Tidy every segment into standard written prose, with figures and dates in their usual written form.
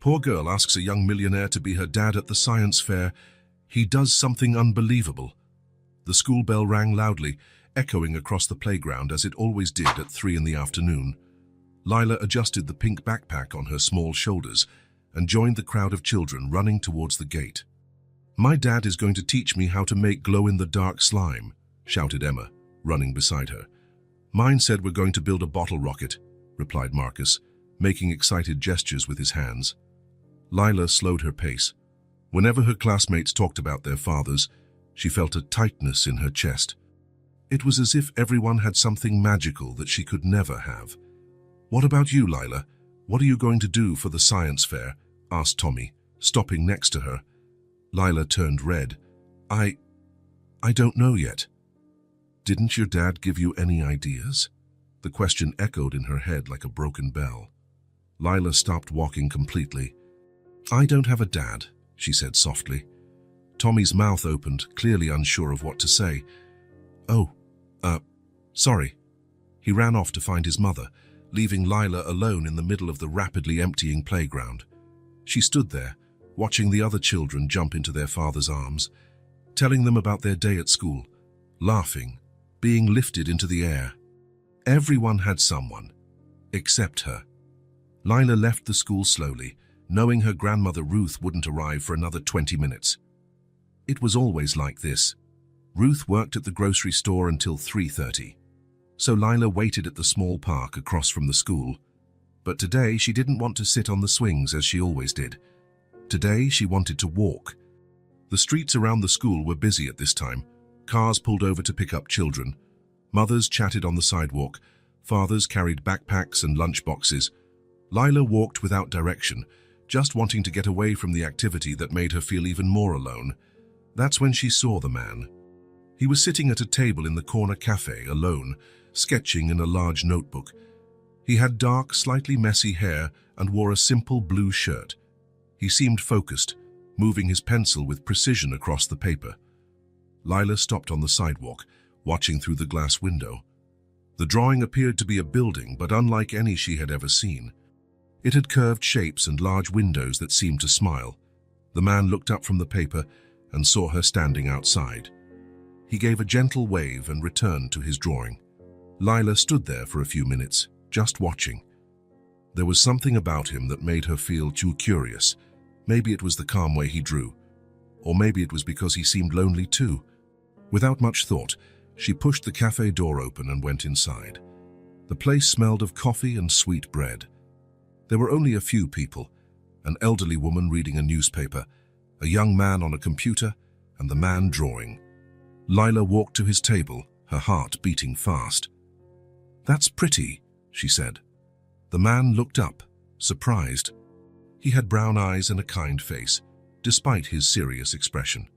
Poor girl asks a young millionaire to be her dad at the science fair. He does something unbelievable. The school bell rang loudly, echoing across the playground as it always did at 3 in the afternoon. Lila adjusted the pink backpack on her small shoulders and joined the crowd of children running towards the gate. "My dad is going to teach me how to make glow-in-the-dark slime," shouted Emma, running beside her. "Mine said we're going to build a bottle rocket," replied Marcus, making excited gestures with his hands. Lila slowed her pace. Whenever her classmates talked about their fathers, she felt a tightness in her chest. It was as if everyone had something magical that she could never have. "What about you, Lila? What are you going to do for the science fair?" asked Tommy, stopping next to her. Lila turned red. I don't know yet." "Didn't your dad give you any ideas?" The question echoed in her head like a broken bell. Lila stopped walking completely. "I don't have a dad," she said softly. Tommy's mouth opened, clearly unsure of what to say. "Oh, sorry." He ran off to find his mother, leaving Lila alone in the middle of the rapidly emptying playground. She stood there, watching the other children jump into their father's arms, telling them about their day at school, laughing, being lifted into the air. Everyone had someone, except her. Lila left the school slowly, knowing her grandmother Ruth wouldn't arrive for another 20 minutes. It was always like this. Ruth worked at the grocery store until 3:30. So Lila waited at the small park across from the school. But today she didn't want to sit on the swings as she always did. Today she wanted to walk. The streets around the school were busy at this time. Cars pulled over to pick up children. Mothers chatted on the sidewalk. Fathers carried backpacks and lunch boxes. Lila walked without direction, just wanting to get away from the activity that made her feel even more alone. That's when she saw the man. He was sitting at a table in the corner cafe, alone, sketching in a large notebook. He had dark, slightly messy hair and wore a simple blue shirt. He seemed focused, moving his pencil with precision across the paper. Lila stopped on the sidewalk, watching through the glass window. The drawing appeared to be a building, but unlike any she had ever seen. It had curved shapes and large windows that seemed to smile. The man looked up from the paper and saw her standing outside. He gave a gentle wave and returned to his drawing. Lila stood there for a few minutes, just watching. There was something about him that made her feel too curious. Maybe it was the calm way he drew, or maybe it was because he seemed lonely too. Without much thought, she pushed the cafe door open and went inside. The place smelled of coffee and sweet bread. There were only a few people, an elderly woman reading a newspaper, a young man on a computer, and the man drawing. Lila walked to his table, her heart beating fast. "That's pretty," she said. The man looked up, surprised. He had brown eyes and a kind face, despite his serious expression.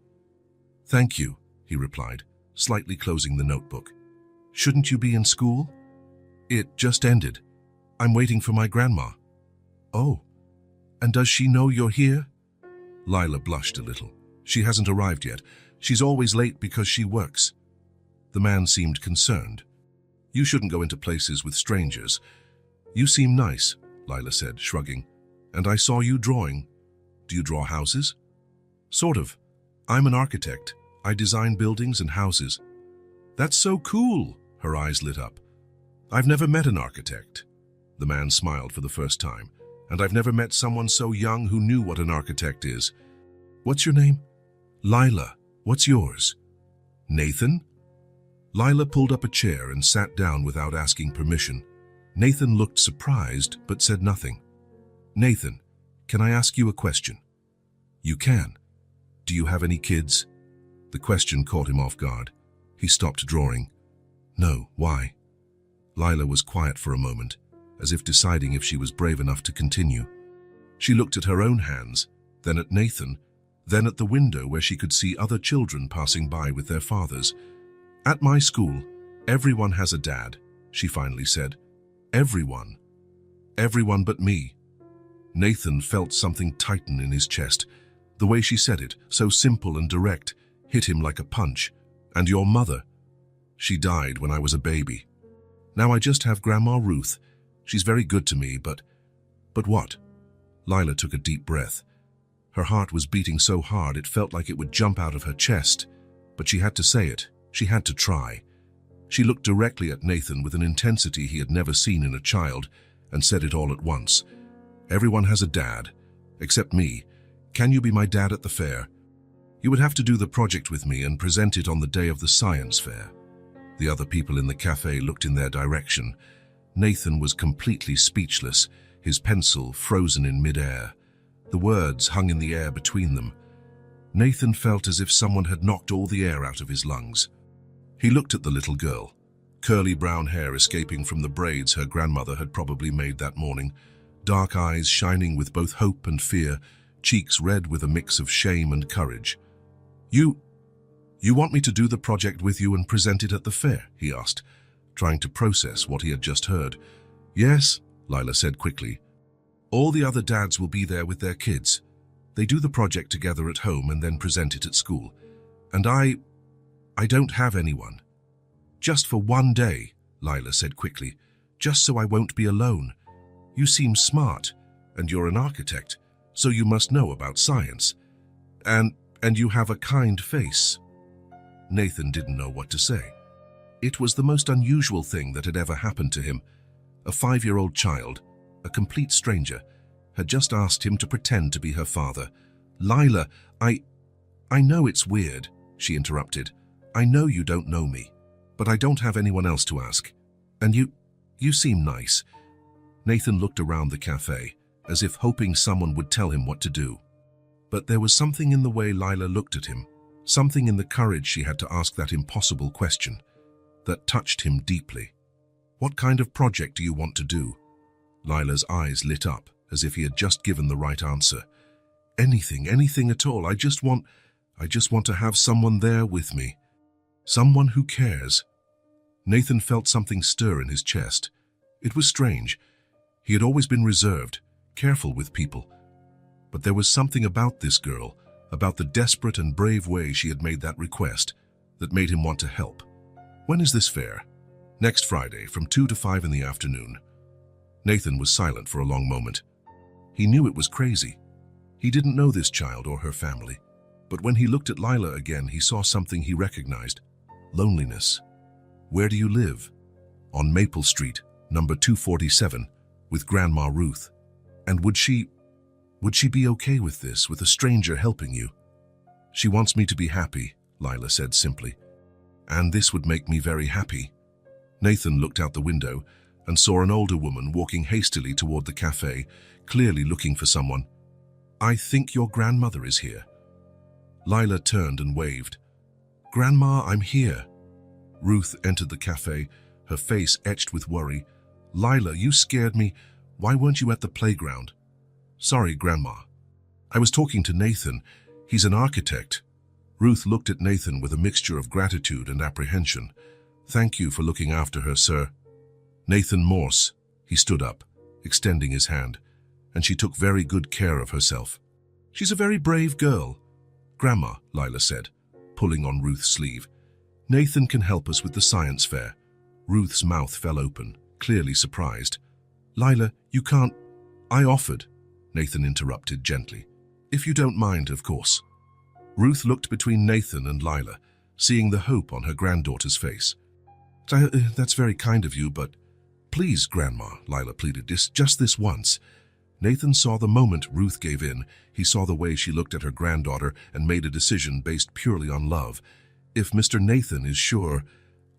"Thank you," he replied, slightly closing the notebook. "Shouldn't you be in school?" "It just ended. I'm waiting for my grandma." "Oh, and does she know you're here?" Lila blushed a little. "She hasn't arrived yet. She's always late because she works." The man seemed concerned. "You shouldn't go into places with strangers." "You seem nice," Lila said, shrugging. "And I saw you drawing. Do you draw houses?" "Sort of. I'm an architect. I design buildings and houses." "That's so cool!" Her eyes lit up. "I've never met an architect." The man smiled for the first time. "And I've never met someone so young who knew what an architect is." "What's your name?" "Lila. What's yours?" "Nathan?" Lila pulled up a chair and sat down without asking permission. Nathan looked surprised but said nothing. "Nathan, can I ask you a question?" "You can. Do you have any kids?" The question caught him off guard. He stopped drawing. "No, why?" Lila was quiet for a moment, as if deciding if she was brave enough to continue. She looked at her own hands, then at Nathan, then at the window where she could see other children passing by with their fathers. "At my school, everyone has a dad," she finally said. "Everyone. Everyone but me." Nathan felt something tighten in his chest. The way she said it, so simple and direct, hit him like a punch. "And your mother?" "She died when I was a baby. Now I just have Grandma Ruth. She's very good to me, but what?" Lila took a deep breath. Her heart was beating so hard it felt like it would jump out of her chest, but she had to say it. She had to try. She looked directly at Nathan with an intensity he had never seen in a child and said it all at once. "Everyone has a dad, except me. Can you be my dad at the fair? You would have to do the project with me and present it on the day of the science fair." The other people in the cafe looked in their direction. Nathan was completely speechless, his pencil frozen in mid-air. The words hung in the air between them. Nathan felt as if someone had knocked all the air out of his lungs. He looked at the little girl, curly brown hair escaping from the braids her grandmother had probably made that morning, dark eyes shining with both hope and fear, cheeks red with a mix of shame and courage. You want me to do the project with you and present it at the fair?" he asked, trying to process what he had just heard. "Yes," Lila said quickly. "All the other dads will be there with their kids. They do the project together at home and then present it at school. And I don't have anyone." "Just for one day," Lila said quickly, "just so I won't be alone. You seem smart, and you're an architect, so you must know about science. And you have a kind face." Nathan didn't know what to say. It was the most unusual thing that had ever happened to him. A 5-year-old child, a complete stranger, had just asked him to pretend to be her father. "Lila, I know it's weird," she interrupted. "I know you don't know me, but I don't have anyone else to ask. And you seem nice." Nathan looked around the cafe, as if hoping someone would tell him what to do. But there was something in the way Lila looked at him, something in the courage she had to ask that impossible question, that touched him deeply. "What kind of project do you want to do?" Lila's eyes lit up, as if he had just given the right answer. Anything at all. I just want to have someone there with me. Someone who cares." Nathan felt something stir in his chest. It was strange. He had always been reserved, careful with people. But there was something about this girl, about the desperate and brave way she had made that request, that made him want to help. "When is this fair?" "Next Friday, from 2 to 5 in the afternoon." Nathan was silent for a long moment. He knew it was crazy. He didn't know this child or her family. But when he looked at Lila again, he saw something he recognized. Loneliness. "Where do you live?" "On Maple Street, number 247, with Grandma Ruth." "And would she be okay with this, with a stranger helping you?" "She wants me to be happy," Lila said simply. "And this would make me very happy." Nathan looked out the window and saw an older woman walking hastily toward the cafe, clearly looking for someone. "I think your grandmother is here." Lila turned and waved. "Grandma, I'm here." Ruth entered the cafe, her face etched with worry. "Lila, you scared me. Why weren't you at the playground?" "Sorry, Grandma. I was talking to Nathan. He's an architect." Ruth looked at Nathan with a mixture of gratitude and apprehension. "Thank you for looking after her, sir." "Nathan Morse." He stood up, extending his hand, and she took very good care of herself. "She's a very brave girl." "Grandma," Lila said, pulling on Ruth's sleeve. "Nathan can help us with the science fair." Ruth's mouth fell open, clearly surprised. "Lila, you can't—" "I offered," Nathan interrupted gently. "If you don't mind, of course." Ruth looked between Nathan and Lila, seeing the hope on her granddaughter's face. "That's very kind of you, but—" "Please, Grandma," Lila pleaded, just this once." Nathan saw the moment Ruth gave in. He saw the way she looked at her granddaughter and made a decision based purely on love. "If Mr. Nathan is sure—"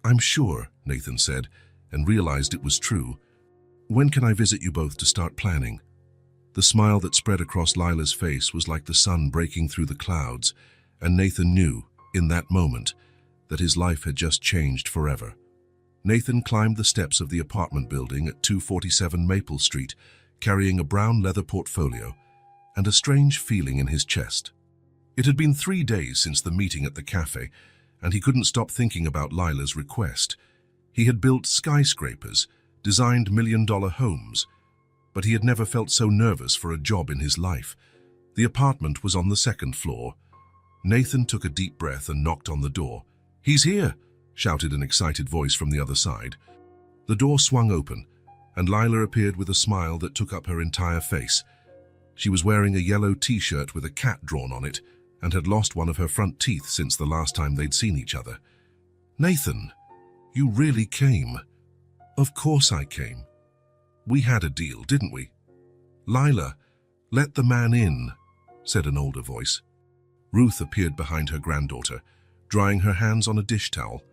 "I'm sure," Nathan said, and realized it was true. "When can I visit you both to start planning?" The smile that spread across Lila's face was like the sun breaking through the clouds, and Nathan knew, in that moment, that his life had just changed forever. Nathan climbed the steps of the apartment building at 247 Maple Street, carrying a brown leather portfolio and a strange feeling in his chest. It had been 3 days since the meeting at the cafe, and he couldn't stop thinking about Lila's request. He had built skyscrapers, designed million-dollar homes, but he had never felt so nervous for a job in his life. The apartment was on the 2nd floor. Nathan took a deep breath and knocked on the door. "He's here!" shouted an excited voice from the other side. The door swung open, and Lila appeared with a smile that took up her entire face. She was wearing a yellow t-shirt with a cat drawn on it and had lost one of her front teeth since the last time they'd seen each other. "Nathan, you really came." "Of course I came. We had a deal, didn't we?" "Lila, let the man in," said an older voice. Ruth appeared behind her granddaughter, drying her hands on a dish towel.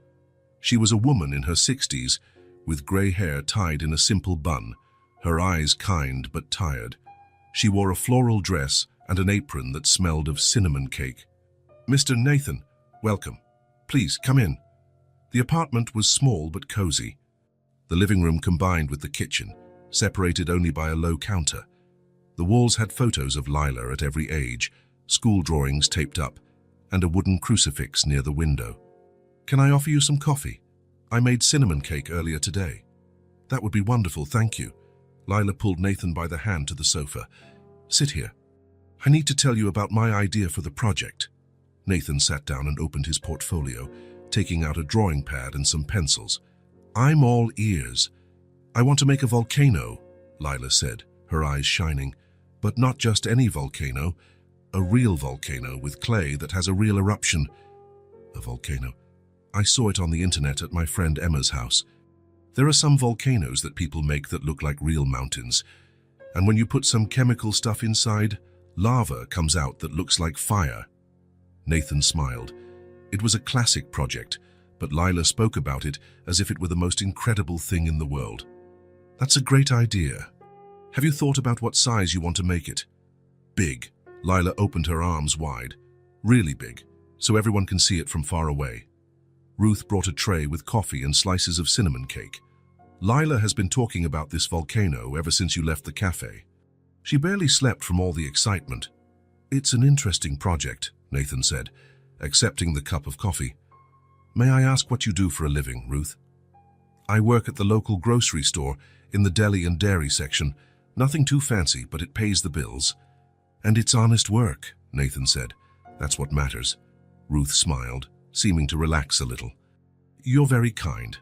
She was a woman in her 60s, with grey hair tied in a simple bun, her eyes kind but tired. She wore a floral dress and an apron that smelled of cinnamon cake. "Mr. Nathan, welcome. Please, come in." The apartment was small but cozy. The living room combined with the kitchen, separated only by a low counter. The walls had photos of Lila at every age, school drawings taped up, and a wooden crucifix near the window. "Can I offer you some coffee? I made cinnamon cake earlier today." "That would be wonderful, thank you." Lila pulled Nathan by the hand to the sofa. "Sit here. I need to tell you about my idea for the project." Nathan sat down and opened his portfolio, taking out a drawing pad and some pencils. "I'm all ears." "I want to make a volcano," Lila said, her eyes shining. "But not just any volcano, a real volcano with clay that has a real eruption." "A volcano? I saw it on the internet at my friend Emma's house. There are some volcanoes that people make that look like real mountains, and when you put some chemical stuff inside, lava comes out that looks like fire." Nathan smiled. It was a classic project, but Lila spoke about it as if it were the most incredible thing in the world. "That's a great idea. Have you thought about what size you want to make it?" "Big." Lila opened her arms wide. "Really big, so everyone can see it from far away." Ruth brought a tray with coffee and slices of cinnamon cake. "Lila has been talking about this volcano ever since you left the cafe. She barely slept from all the excitement." "It's an interesting project," Nathan said, accepting the cup of coffee. "May I ask what you do for a living, Ruth?" "I work at the local grocery store in the deli and dairy section. Nothing too fancy, but it pays the bills." "And it's honest work," Nathan said. "That's what matters." Ruth smiled, seeming to relax a little. "You're very kind.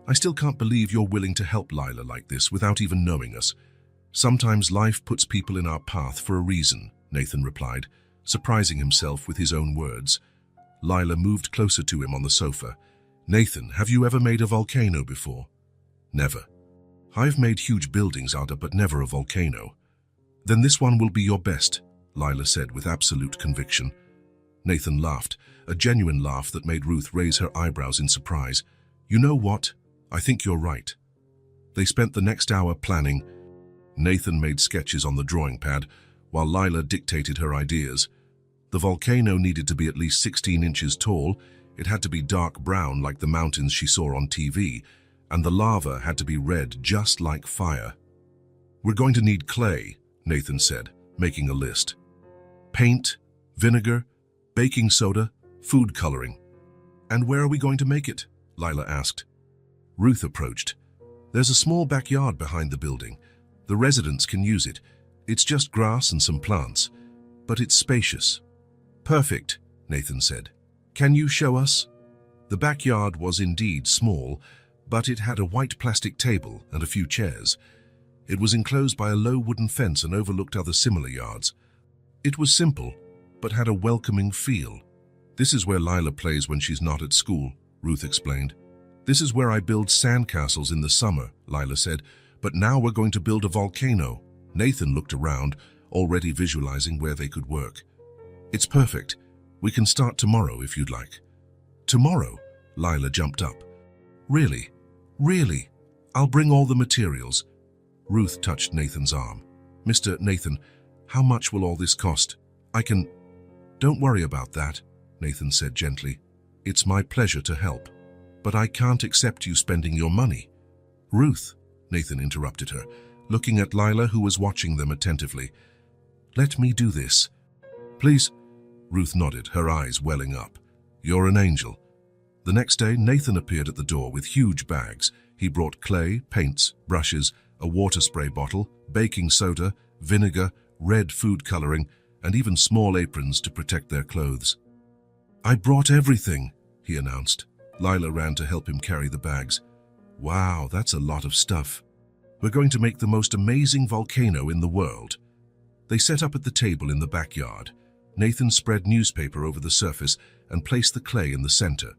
I still can't believe you're willing to help Lila like this without even knowing us." "Sometimes life puts people in our path for a reason," Nathan replied, surprising himself with his own words. Lila moved closer to him on the sofa. "Nathan, have you ever made a volcano before?" "Never." "I've made huge buildings, Ada, but never a volcano." "Then this one will be your best," Lila said with absolute conviction. Nathan laughed, a genuine laugh that made Ruth raise her eyebrows in surprise. "You know what? I think you're right." They spent the next hour planning. Nathan made sketches on the drawing pad, while Lila dictated her ideas. The volcano needed to be at least 16 inches tall, it had to be dark brown like the mountains she saw on TV, and the lava had to be red just like fire. "We're going to need clay," Nathan said, making a list. "Paint, vinegar, baking soda, food coloring." "And where are we going to make it?" Lila asked. Ruth approached. "There's a small backyard behind the building. The residents can use it. It's just grass and some plants, but it's spacious." "Perfect," Nathan said. "Can you show us?" The backyard was indeed small, but it had a white plastic table and a few chairs. It was enclosed by a low wooden fence and overlooked other similar yards. It was simple, but had a welcoming feel. "This is where Lila plays when she's not at school," Ruth explained. "This is where I build sandcastles in the summer," Lila said. "But now we're going to build a volcano." Nathan looked around, already visualizing where they could work. "It's perfect. We can start tomorrow if you'd like." "Tomorrow?" Lila jumped up. "Really? Really? I'll bring all the materials." Ruth touched Nathan's arm. "Mr. Nathan, how much will all this cost? I can—" "Don't worry about that," Nathan said gently. "It's my pleasure to help. But I can't accept you spending your money." "Ruth," Nathan interrupted her, looking at Lila, who was watching them attentively. "Let me do this." "Please." Ruth nodded, her eyes welling up. "You're an angel." The next day, Nathan appeared at the door with huge bags. He brought clay, paints, brushes, a water spray bottle, baking soda, vinegar, red food coloring, and even small aprons to protect their clothes. "I brought everything," he announced. Lila ran to help him carry the bags. "Wow, that's a lot of stuff. We're going to make the most amazing volcano in the world." They set up at the table in the backyard. Nathan spread newspaper over the surface and placed the clay in the center.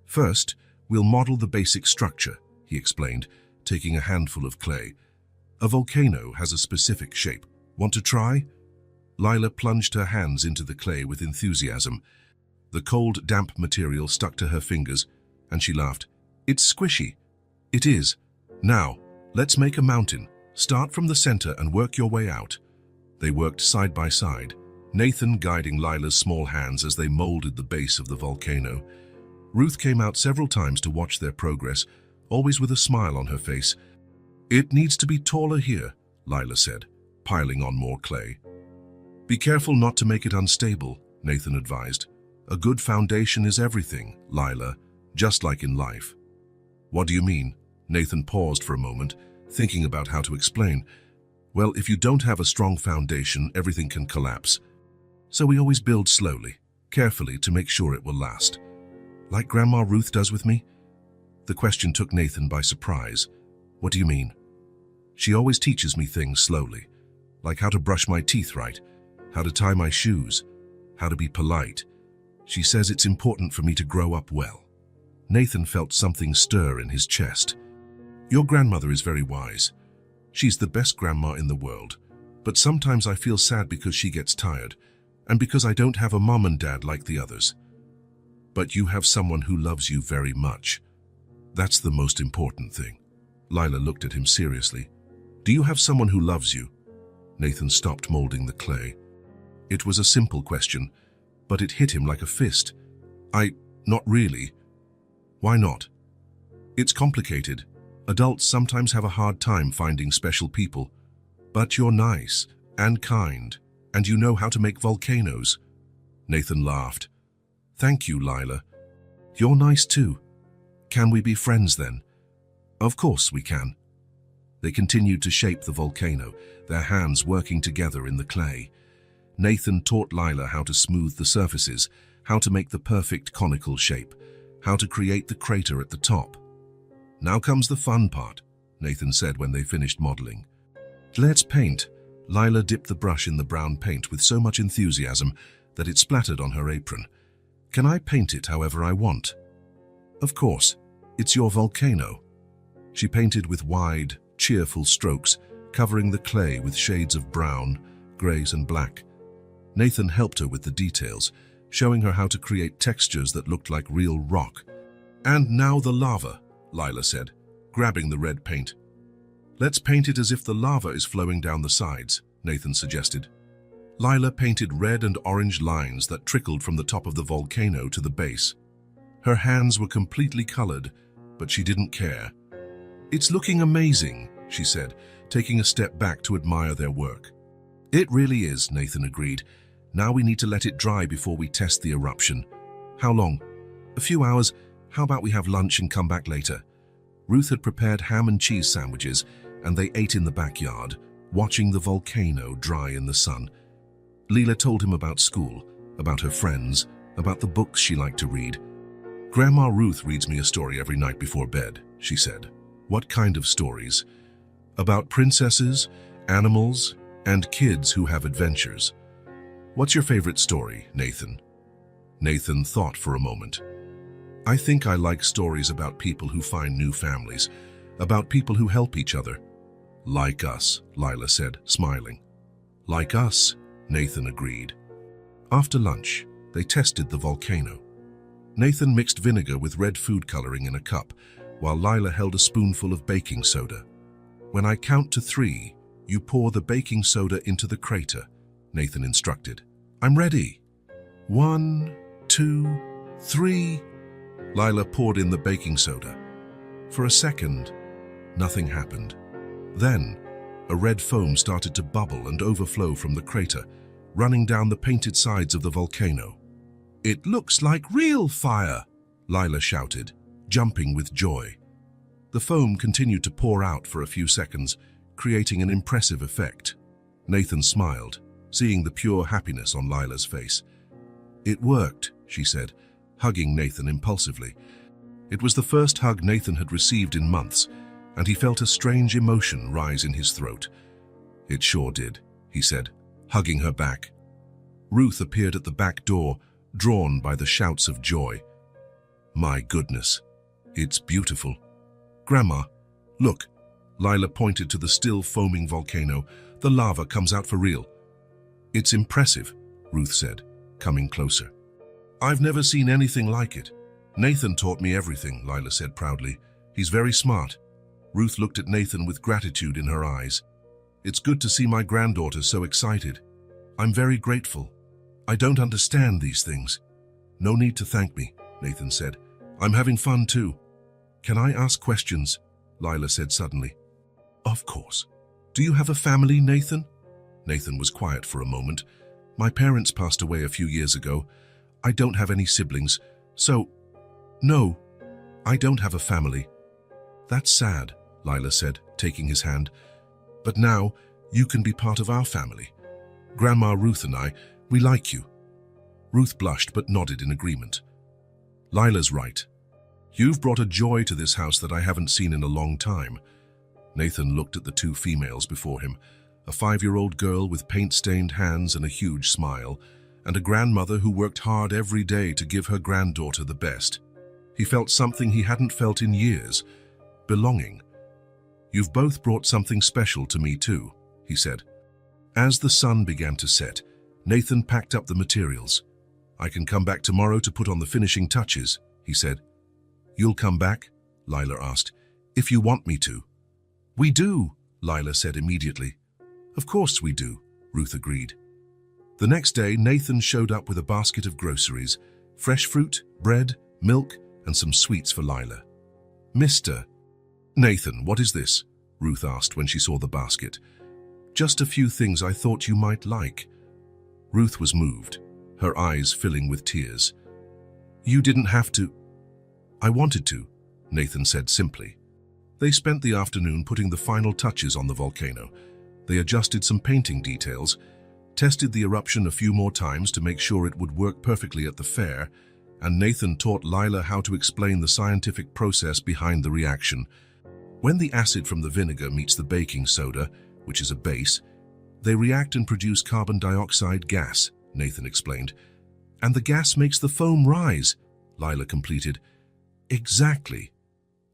"First, we'll model the basic structure," he explained, taking a handful of clay. "A volcano has a specific shape. Want to try?" Lila plunged her hands into the clay with enthusiasm. The cold, damp material stuck to her fingers, and she laughed. "It's squishy." "It is. Now, let's make a mountain. Start from the center and work your way out." They worked side by side, Nathan guiding Lila's small hands as they molded the base of the volcano. Ruth came out several times to watch their progress, always with a smile on her face. "It needs to be taller here," Lila said, piling on more clay. "Be careful not to make it unstable," Nathan advised. "A good foundation is everything, Lila, just like in life." "What do you mean?" Nathan paused for a moment, thinking about how to explain. "Well, if you don't have a strong foundation, everything can collapse. So we always build slowly, carefully to make sure it will last. Like Grandma Ruth does with me?" The question took Nathan by surprise. "What do you mean?" "She always teaches me things slowly, like how to brush my teeth right, how to tie my shoes, how to be polite. She says it's important for me to grow up well." Nathan felt something stir in his chest. "Your grandmother is very wise. She's the best grandma in the world. But sometimes I feel sad because she gets tired, and because I don't have a mom and dad like the others." "But you have someone who loves you very much. That's the most important thing." Lila looked at him seriously. "Do you have someone who loves you?" Nathan stopped molding the clay. It was a simple question, but it hit him like a fist. Not really." "Why not?" "It's complicated. Adults sometimes have a hard time finding special people. But you're nice and kind, and you know how to make volcanoes." Nathan laughed. "Thank you, Lila. You're nice too. Can we be friends then?" "Of course we can." They continued to shape the volcano, their hands working together in the clay. Nathan taught Lila how to smooth the surfaces, how to make the perfect conical shape, how to create the crater at the top. "Now comes the fun part," Nathan said when they finished modeling. "Let's paint." Lila dipped the brush in the brown paint with so much enthusiasm that it splattered on her apron. "Can I paint it however I want?" "Of course. It's your volcano." She painted with wide, cheerful strokes, covering the clay with shades of brown, grays and black. Nathan helped her with the details, showing her how to create textures that looked like real rock. "And now the lava," Lila said, grabbing the red paint. "Let's paint it as if the lava is flowing down the sides," Nathan suggested. Lila painted red and orange lines that trickled from the top of the volcano to the base. Her hands were completely colored, but she didn't care. "It's looking amazing," she said, taking a step back to admire their work. "It really is," Nathan agreed. "Now we need to let it dry before we test the eruption." "How long?" "A few hours. How about we have lunch and come back later?" Ruth had prepared ham and cheese sandwiches, and they ate in the backyard, watching the volcano dry in the sun. Lila told him about school, about her friends, about the books she liked to read. "Grandma Ruth reads me a story every night before bed," she said. "What kind of stories?" "About princesses, animals, and kids who have adventures." "What's your favorite story, Nathan?" Nathan thought for a moment. "I think I like stories about people who find new families, about people who help each other." "Like us," Lila said, smiling. "Like us," Nathan agreed. After lunch, they tested the volcano. Nathan mixed vinegar with red food coloring in a cup, while Lila held a spoonful of baking soda. "When I count to 3, you pour the baking soda into the crater," Nathan instructed. "I'm ready." 1, 2, 3. Lila poured in the baking soda. For a second, nothing happened. Then, a red foam started to bubble and overflow from the crater, running down the painted sides of the volcano. "It looks like real fire!" Lila shouted, jumping with joy. The foam continued to pour out for a few seconds, creating an impressive effect. Nathan smiled, seeing the pure happiness on Lila's face. "It worked," she said, hugging Nathan impulsively. It was the first hug Nathan had received in months, and he felt a strange emotion rise in his throat. "It sure did," he said, hugging her back. Ruth appeared at the back door, drawn by the shouts of joy. My goodness, it's beautiful. Grandma, look. Lila pointed to the still foaming volcano. The lava comes out for real. It's impressive, Ruth said, coming closer. I've never seen anything like it. Nathan taught me everything, Lila said proudly. He's very smart. Ruth looked at Nathan with gratitude in her eyes. It's good to see my granddaughter so excited. I'm very grateful. I don't understand these things. No need to thank me, Nathan said. I'm having fun too. Can I ask questions? Lila said suddenly. Of course. Do you have a family, Nathan? Nathan was quiet for a moment. My parents passed away a few years ago. I don't have any siblings, so... No, I don't have a family. That's sad, Lila said, taking his hand. But now, you can be part of our family. Grandma Ruth and I, we like you. Ruth blushed but nodded in agreement. Lila's right. You've brought a joy to this house that I haven't seen in a long time. Nathan looked at the two females before him, a 5-year-old girl with paint-stained hands and a huge smile, and a grandmother who worked hard every day to give her granddaughter the best. He felt something he hadn't felt in years, belonging. You've both brought something special to me too, he said. As the sun began to set, Nathan packed up the materials. I can come back tomorrow to put on the finishing touches, he said. You'll come back? Lila asked. If you want me to. We do, Lila said immediately. Of course we do, Ruth agreed. The next day, Nathan showed up with a basket of groceries, fresh fruit, bread, milk, and some sweets for Lila. Mr. Nathan, what is this? Ruth asked when she saw the basket. Just a few things I thought you might like. Ruth was moved, her eyes filling with tears. You didn't have to. I wanted to, Nathan said simply. They spent the afternoon putting the final touches on the volcano. They adjusted some painting details, tested the eruption a few more times to make sure it would work perfectly at the fair, and Nathan taught Lila how to explain the scientific process behind the reaction. When the acid from the vinegar meets the baking soda, which is a base, they react and produce carbon dioxide gas, Nathan explained. And the gas makes the foam rise, Lila completed. Exactly.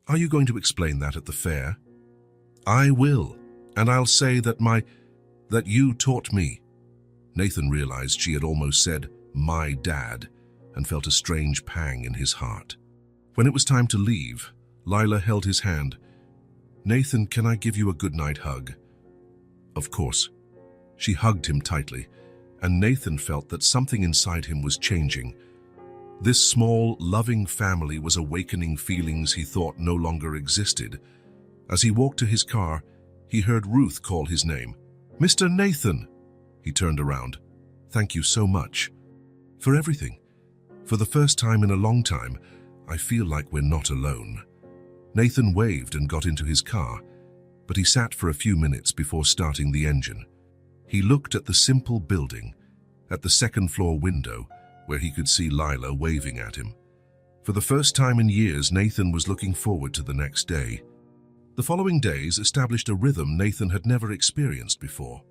Are you going to explain that at the fair? I will, and I'll say that you taught me. Nathan realized she had almost said, my dad, and felt a strange pang in his heart. When it was time to leave, Lila held his hand. Nathan, can I give you a goodnight hug? Of course. She hugged him tightly, and Nathan felt that something inside him was changing. This small, loving family was awakening feelings he thought no longer existed. As he walked to his car, he heard Ruth call his name. Mr. Nathan! He turned around. Thank you so much. For everything. For the first time in a long time, I feel like we're not alone. Nathan waved and got into his car, but he sat for a few minutes before starting the engine. He looked at the simple building, at the second-floor window, where he could see Lila waving at him. For the first time in years, Nathan was looking forward to the next day. The following days established a rhythm Nathan had never experienced before.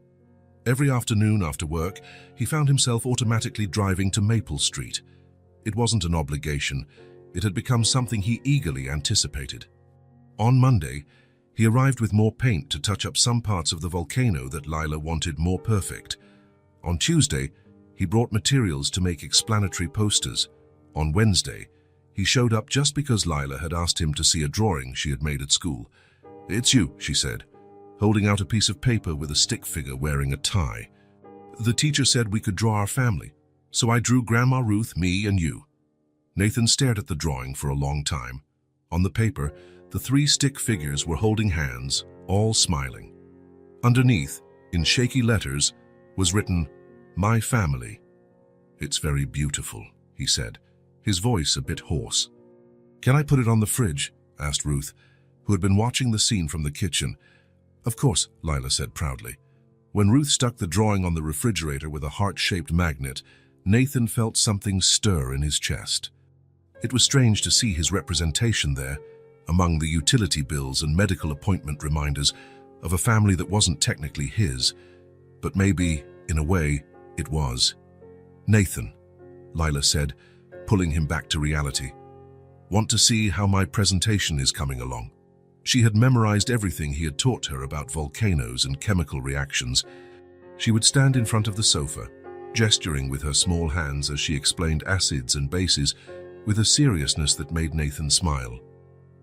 Every afternoon after work, he found himself automatically driving to Maple Street. It wasn't an obligation. It had become something he eagerly anticipated. On Monday, he arrived with more paint to touch up some parts of the volcano that Lila wanted more perfect. On Tuesday, he brought materials to make explanatory posters. On Wednesday, he showed up just because Lila had asked him to see a drawing she had made at school. It's you, she said, holding out a piece of paper with a stick figure wearing a tie. The teacher said we could draw our family, so I drew Grandma Ruth, me, and you. Nathan stared at the drawing for a long time. On the paper, the 3 stick figures were holding hands, all smiling. Underneath, in shaky letters, was written, My family. It's very beautiful, he said, his voice a bit hoarse. Can I put it on the fridge? Asked Ruth, who had been watching the scene from the kitchen. Of course, Lila said proudly. When Ruth stuck the drawing on the refrigerator with a heart-shaped magnet, Nathan felt something stir in his chest. It was strange to see his representation there, among the utility bills and medical appointment reminders of a family that wasn't technically his, but maybe In a way, it was. "Nathan," Lila said, pulling him back to reality. "Want to see how my presentation is coming along?" She had memorized everything he had taught her about volcanoes and chemical reactions. She would stand in front of the sofa, gesturing with her small hands as she explained acids and bases with a seriousness that made Nathan smile.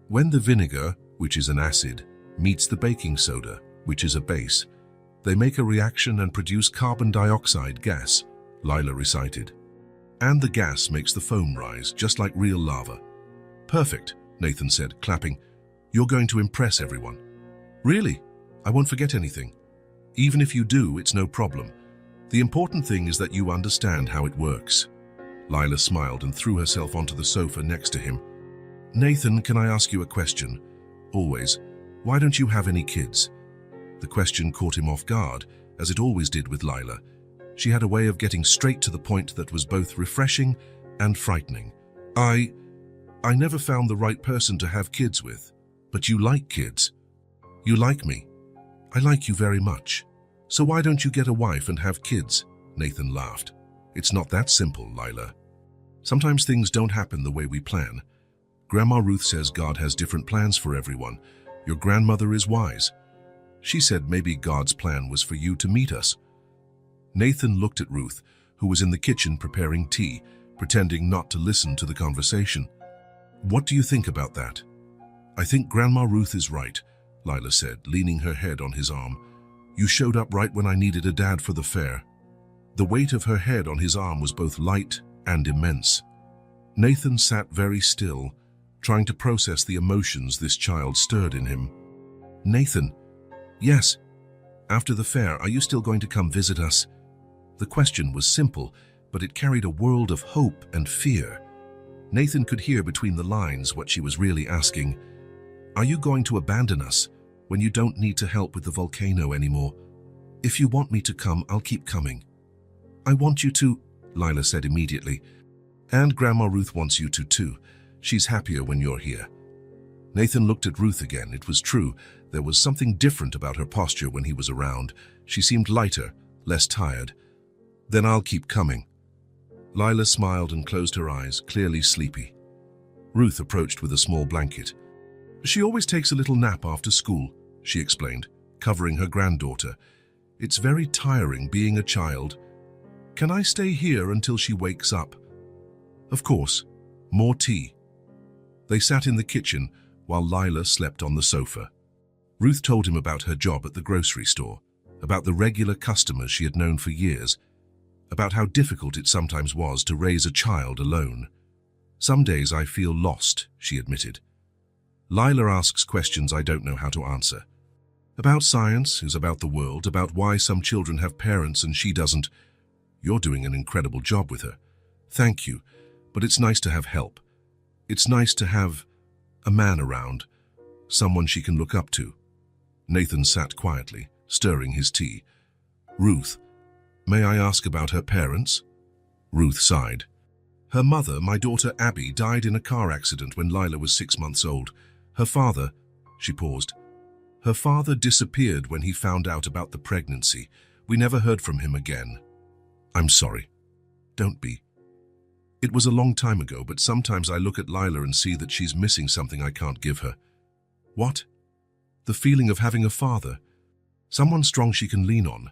"When the vinegar, which is an acid, meets the baking soda, which is a base, they make a reaction and produce carbon dioxide gas," Lila recited. "And the gas makes the foam rise, just like real lava." "Perfect," Nathan said, clapping. "You're going to impress everyone." "Really? I won't forget anything." "Even if you do, it's no problem. The important thing is that you understand how it works." Lila smiled and threw herself onto the sofa next to him. "Nathan, can I ask you a question? Always. Why don't you have any kids?" The question caught him off guard, as it always did with Lila. She had a way of getting straight to the point that was both refreshing and frightening. I never found the right person to have kids with." "But you like kids. You like me. I like you very much. So why don't you get a wife and have kids?" Nathan laughed. "It's not that simple, Lila. Sometimes things don't happen the way we plan. Grandma Ruth says God has different plans for everyone. Your grandmother is wise. She said maybe God's plan was for you to meet us." Nathan looked at Ruth, who was in the kitchen preparing tea, pretending not to listen to the conversation. "What do you think about that?" "I think Grandma Ruth is right," Lila said, leaning her head on his arm. "You showed up right when I needed a dad for the fair." The weight of her head on his arm was both light and immense. Nathan sat very still, trying to process the emotions this child stirred in him. "Nathan." "Yes. After the fair, are you still going to come visit us?" The question was simple, but it carried a world of hope and fear. Nathan could hear between the lines what she was really asking. "Are you going to abandon us when you don't need to help with the volcano anymore?" "If you want me to come, I'll keep coming." "I want you to," Lila said immediately. "And Grandma Ruth wants you to too. She's happier when you're here." Nathan looked at Ruth again. It was true. There was something different about her posture when he was around. She seemed lighter, less tired. "Then I'll keep coming." Lila smiled and closed her eyes, clearly sleepy. Ruth approached with a small blanket. "She always takes a little nap after school," she explained, covering her granddaughter. "It's very tiring being a child. Can I stay here until she wakes up?" "Of course. More tea." They sat in the kitchen while Lila slept on the sofa. Ruth told him about her job at the grocery store, about the regular customers she had known for years, about how difficult it sometimes was to raise a child alone. "Some days I feel lost," she admitted. "Lila asks questions I don't know how to answer. About science, is about the world, about why some children have parents and she doesn't. You're doing an incredible job with her." "Thank you, but it's nice to have help. It's nice to have a man around, someone she can look up to." Nathan sat quietly, stirring his tea. "Ruth, may I ask about her parents?" Ruth sighed. "Her mother, my daughter Abby, died in a car accident when Lila was 6 months old. Her father," she paused. "Her father disappeared when he found out about the pregnancy. We never heard from him again." "I'm sorry." "Don't be. It was a long time ago, but sometimes I look at Lila and see that she's missing something I can't give her." "What?" "The feeling of having a father. Someone strong she can lean on.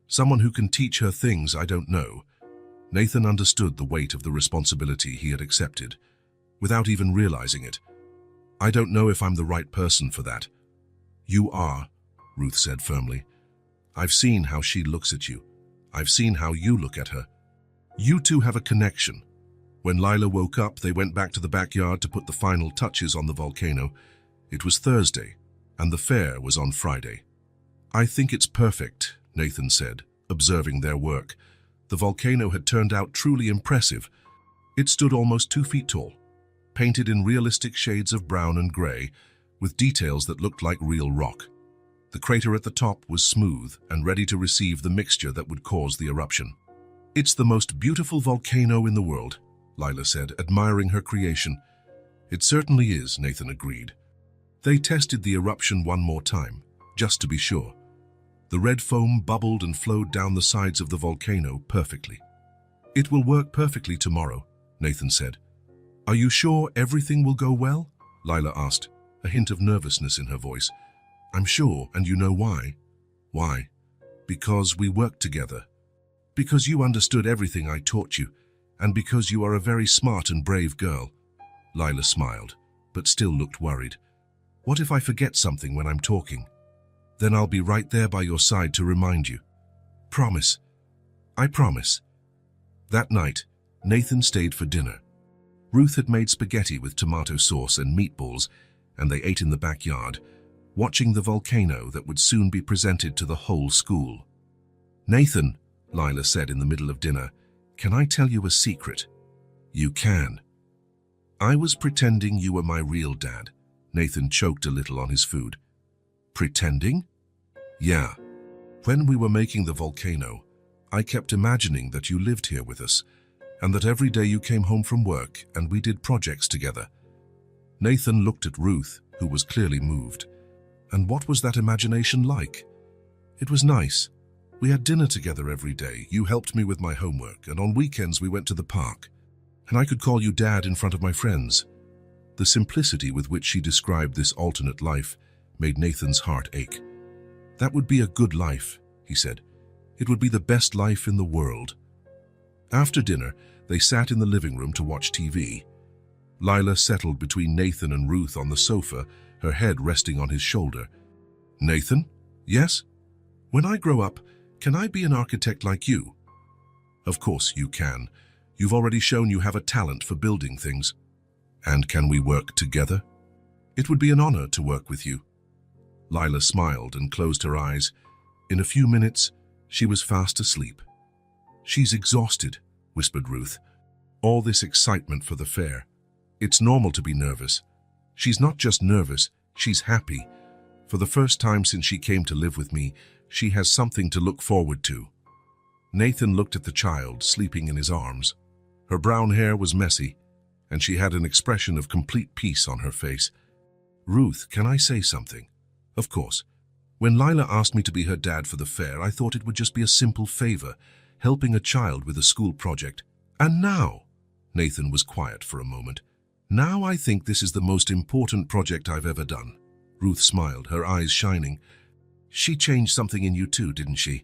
Someone who can teach her things I don't know." Nathan understood the weight of the responsibility he had accepted, without even realizing it. "I don't know if I'm the right person for that." "You are," Ruth said firmly. "I've seen how she looks at you. I've seen how you look at her. You two have a connection." When Lila woke up, they went back to the backyard to put the final touches on the volcano. It was Thursday, and the fair was on Friday. "I think it's perfect," Nathan said, observing their work. The volcano had turned out truly impressive. It stood almost 2 feet tall, painted in realistic shades of brown and gray, with details that looked like real rock. The crater at the top was smooth and ready to receive the mixture that would cause the eruption. "It's the most beautiful volcano in the world," Lila said, admiring her creation. "It certainly is," Nathan agreed. They tested the eruption one more time, just to be sure. The red foam bubbled and flowed down the sides of the volcano perfectly. "It will work perfectly tomorrow," Nathan said. "Are you sure everything will go well?" Lila asked, a hint of nervousness in her voice. "I'm sure, and you know why." "Why?" "Because we worked together. Because you understood everything I taught you, and because you are a very smart and brave girl." Lila smiled, but still looked worried. "What if I forget something when I'm talking? Then I'll be right there by your side to remind you." "Promise." "I promise." That night, Nathan stayed for dinner. Ruth had made spaghetti with tomato sauce and meatballs, and they ate in the backyard, watching the volcano that would soon be presented to the whole school. "Nathan," Lila said in the middle of dinner, "can I tell you a secret?" "You can." "I was pretending you were my real dad." Nathan choked a little on his food. "Pretending?" "Yeah. When we were making the volcano, I kept imagining that you lived here with us, and that every day you came home from work and we did projects together." Nathan looked at Ruth, who was clearly moved. "And what was that imagination like?" "It was nice. We had dinner together every day. You helped me with my homework, and on weekends we went to the park. And I could call you Dad in front of my friends." The simplicity with which she described this alternate life made Nathan's heart ache. "That would be a good life," he said. "It would be the best life in the world." After dinner, they sat in the living room to watch TV. Lila settled between Nathan and Ruth on the sofa, her head resting on his shoulder. "Nathan?" "Yes?" "When I grow up, can I be an architect like you?" "Of course you can. You've already shown you have a talent for building things." "And can we work together?" "It would be an honor to work with you." Lila smiled and closed her eyes. In a few minutes, she was fast asleep. "She's exhausted," whispered Ruth. "All this excitement for the fair. It's normal to be nervous." "She's not just nervous, she's happy. For the first time since she came to live with me, she has something to look forward to." Nathan looked at the child sleeping in his arms. Her brown hair was messy, and she had an expression of complete peace on her face. "Ruth, can I say something?" "Of course." "When Lila asked me to be her dad for the fair, I thought it would just be a simple favor, helping a child with a school project. And now," Nathan was quiet for a moment, "now I think this is the most important project I've ever done." Ruth smiled, her eyes shining. "She changed something in you too, didn't she?"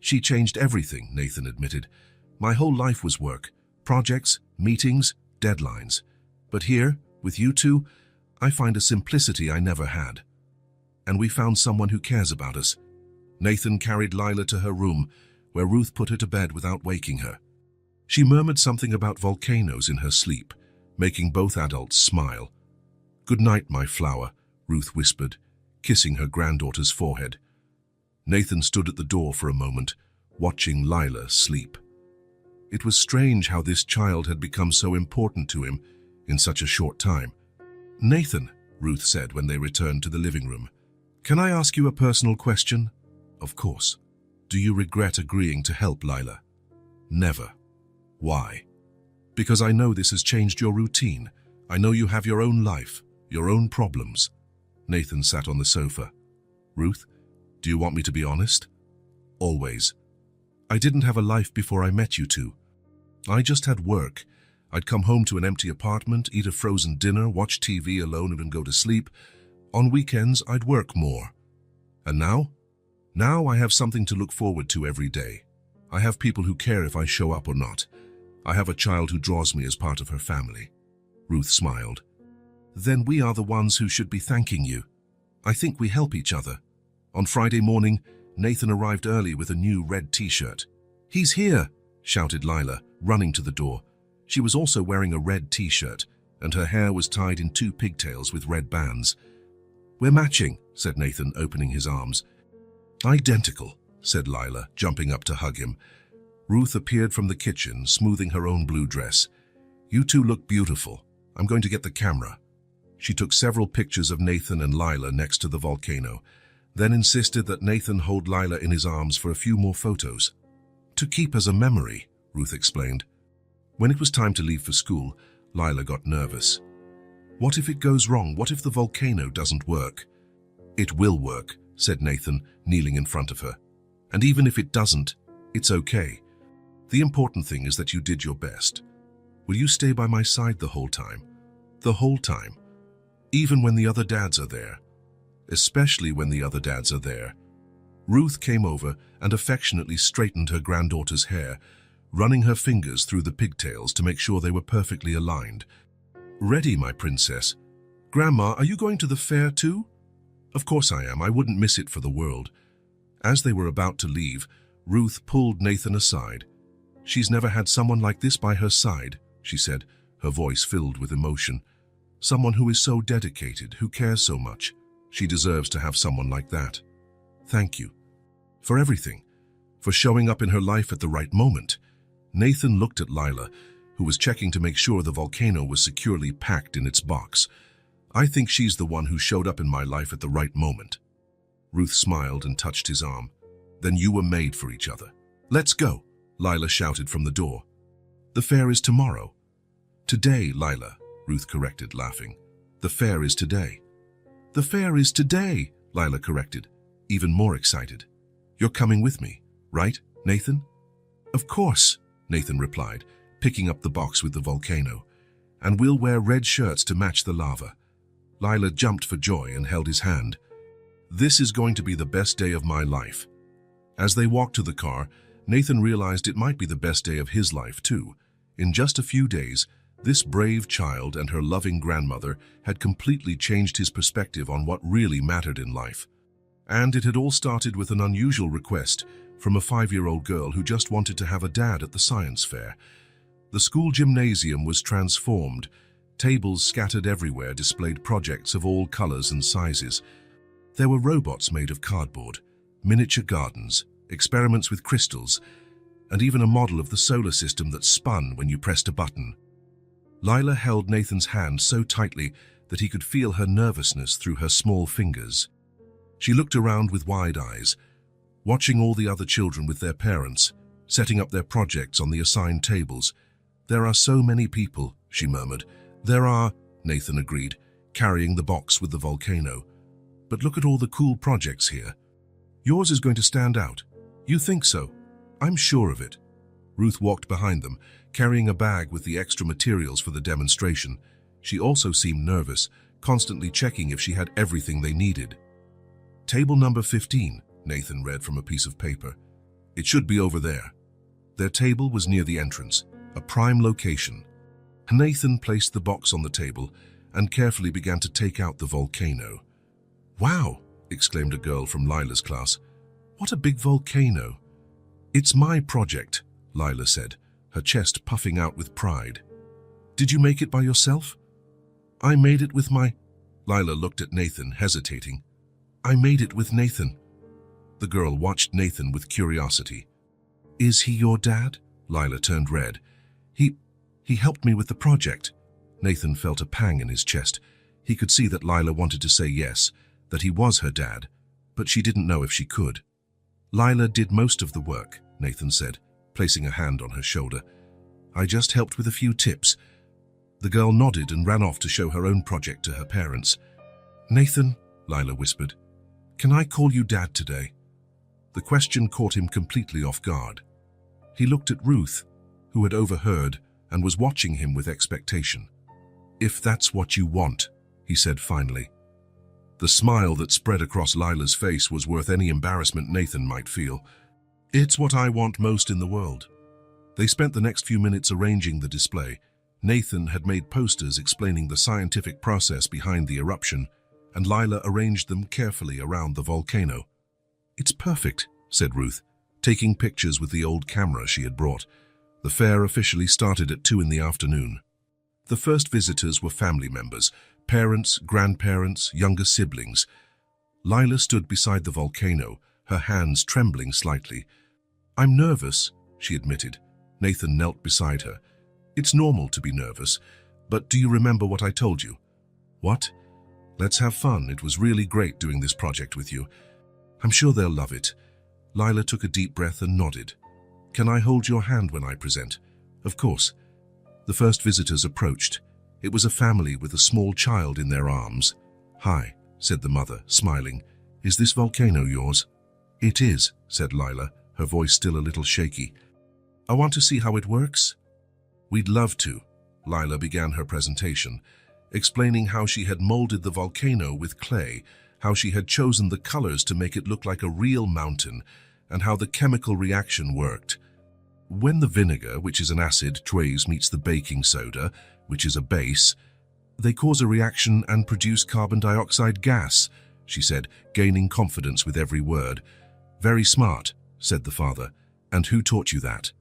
"She changed everything," Nathan admitted. "My whole life was work, projects, meetings, deadlines. But here, with you two, I find a simplicity I never had. And we found someone who cares about us." Nathan carried Lila to her room, where Ruth put her to bed without waking her. She murmured something about volcanoes in her sleep, making both adults smile. "Good night, my flower," Ruth whispered, kissing her granddaughter's forehead. Nathan stood at the door for a moment, watching Lila sleep. It was strange how this child had become so important to him in such a short time. "Nathan," Ruth said when they returned to the living room, "can I ask you a personal question?" "Of course." "Do you regret agreeing to help Lila?" "Never." "Why?" "Because I know this has changed your routine. I know you have your own life, your own problems." Nathan sat on the sofa. "Ruth, do you want me to be honest?" "Always. I didn't have a life before I met you two. I just had work. I'd come home to an empty apartment, eat a frozen dinner, watch TV alone and then go to sleep. On weekends, I'd work more. And now? Now I have something to look forward to every day. I have people who care if I show up or not. I have a child who draws me as part of her family." Ruth smiled. "Then we are the ones who should be thanking you. I think we help each other." On Friday morning, Nathan arrived early with a new red t-shirt. "He's here!" shouted Lila, running to the door. She was also wearing a red t-shirt, and her hair was tied in 2 pigtails with red bands. "We're matching," said Nathan, opening his arms. "Identical," said Lila, jumping up to hug him. Ruth appeared from the kitchen, smoothing her own blue dress. "You two look beautiful. I'm going to get the camera." She took several pictures of Nathan and Lila next to the volcano, then insisted that Nathan hold Lila in his arms for a few more photos. "To keep as a memory," Ruth explained. When it was time to leave for school, Lila got nervous. "What if it goes wrong? What if the volcano doesn't work?" "It will work," said Nathan, kneeling in front of her. "And even if it doesn't, it's okay. The important thing is that you did your best. Will you stay by my side the whole time? The whole time. Even when the other dads are there. Especially when the other dads are there." Ruth came over and affectionately straightened her granddaughter's hair, running her fingers through the pigtails to make sure they were perfectly aligned. "Ready, my princess. Grandma, are you going to the fair too?" "Of course I am. I wouldn't miss it for the world." As they were about to leave, Ruth pulled Nathan aside. "She's never had someone like this by her side," she said, her voice filled with emotion. "Someone who is so dedicated, who cares so much. She deserves to have someone like that. Thank you. For everything. For showing up in her life at the right moment." Nathan looked at Lila, who was checking to make sure the volcano was securely packed in its box. "I think she's the one who showed up in my life at the right moment." Ruth smiled and touched his arm. "Then you were made for each other. Let's go," Lila shouted from the door. "The fair is tomorrow." "Today, Lila," Ruth corrected, laughing. "The fair is today." "The fair is today," Lila corrected, even more excited. "You're coming with me, right, Nathan?" "Of course," Nathan replied, picking up the box with the volcano. "And we'll wear red shirts to match the lava." Lila jumped for joy and held his hand. "This is going to be the best day of my life." As they walked to the car, Nathan realized it might be the best day of his life too. In just a few days, this brave child and her loving grandmother had completely changed his perspective on what really mattered in life. And it had all started with an unusual request from a 5-year-old girl who just wanted to have a dad at the science fair. The school gymnasium was transformed. Tables scattered everywhere displayed projects of all colors and sizes. There were robots made of cardboard, miniature gardens, experiments with crystals, and even a model of the solar system that spun when you pressed a button. Lila held Nathan's hand so tightly that he could feel her nervousness through her small fingers. She looked around with wide eyes, watching all the other children with their parents, setting up their projects on the assigned tables. "There are so many people," she murmured. "There are," Nathan agreed, carrying the box with the volcano. "But look at all the cool projects here. Yours is going to stand out." "You think so?" "I'm sure of it." Ruth walked behind them, carrying a bag with the extra materials for the demonstration. She also seemed nervous, constantly checking if she had everything they needed. "Table number 15, Nathan read from a piece of paper. "It should be over there." Their table was near the entrance, a prime location. Nathan placed the box on the table and carefully began to take out the volcano. "Wow!" exclaimed a girl from Lila's class. "What a big volcano!" "It's my project," Lila said, her chest puffing out with pride. "Did you make it by yourself?" "I made it with my—" Lila looked at Nathan, hesitating. "I made it with Nathan." The girl watched Nathan with curiosity. "Is he your dad?" Lila turned red. He helped me with the project." Nathan felt a pang in his chest. He could see that Lila wanted to say yes, that he was her dad, but she didn't know if she could. "Lila did most of the work," Nathan said, placing a hand on her shoulder. "I just helped with a few tips." The girl nodded and ran off to show her own project to her parents. "Nathan," Lila whispered, "can I call you Dad today?" The question caught him completely off guard. He looked at Ruth, who had overheard and was watching him with expectation. "If that's what you want," he said finally. The smile that spread across Lila's face was worth any embarrassment Nathan might feel. "It's what I want most in the world." They spent the next few minutes arranging the display. Nathan had made posters explaining the scientific process behind the eruption, and Lila arranged them carefully around the volcano. "It's perfect," said Ruth, taking pictures with the old camera she had brought. The fair officially started at 2 in the afternoon. The first visitors were family members, parents, grandparents, younger siblings. Lila stood beside the volcano, her hands trembling slightly. "I'm nervous," she admitted. Nathan knelt beside her. "It's normal to be nervous, but do you remember what I told you?" "What?" "Let's have fun. It was really great doing this project with you. I'm sure they'll love it." Lila took a deep breath and nodded. "Can I hold your hand when I present?" "Of course." The first visitors approached. It was a family with a small child in their arms. "Hi," said the mother, smiling. Is this volcano yours? It is, said Lila, her voice still a little shaky. I want to see how it works. We'd love to. Lila began her presentation, explaining how she had molded the volcano with clay, how she had chosen the colors to make it look like a real mountain, and how the chemical reaction worked. When the vinegar, which is an acid, trace meets the baking soda, which is a base, they cause a reaction and produce carbon dioxide gas, she said, gaining confidence with every word. Very smart, said the father. And who taught you that?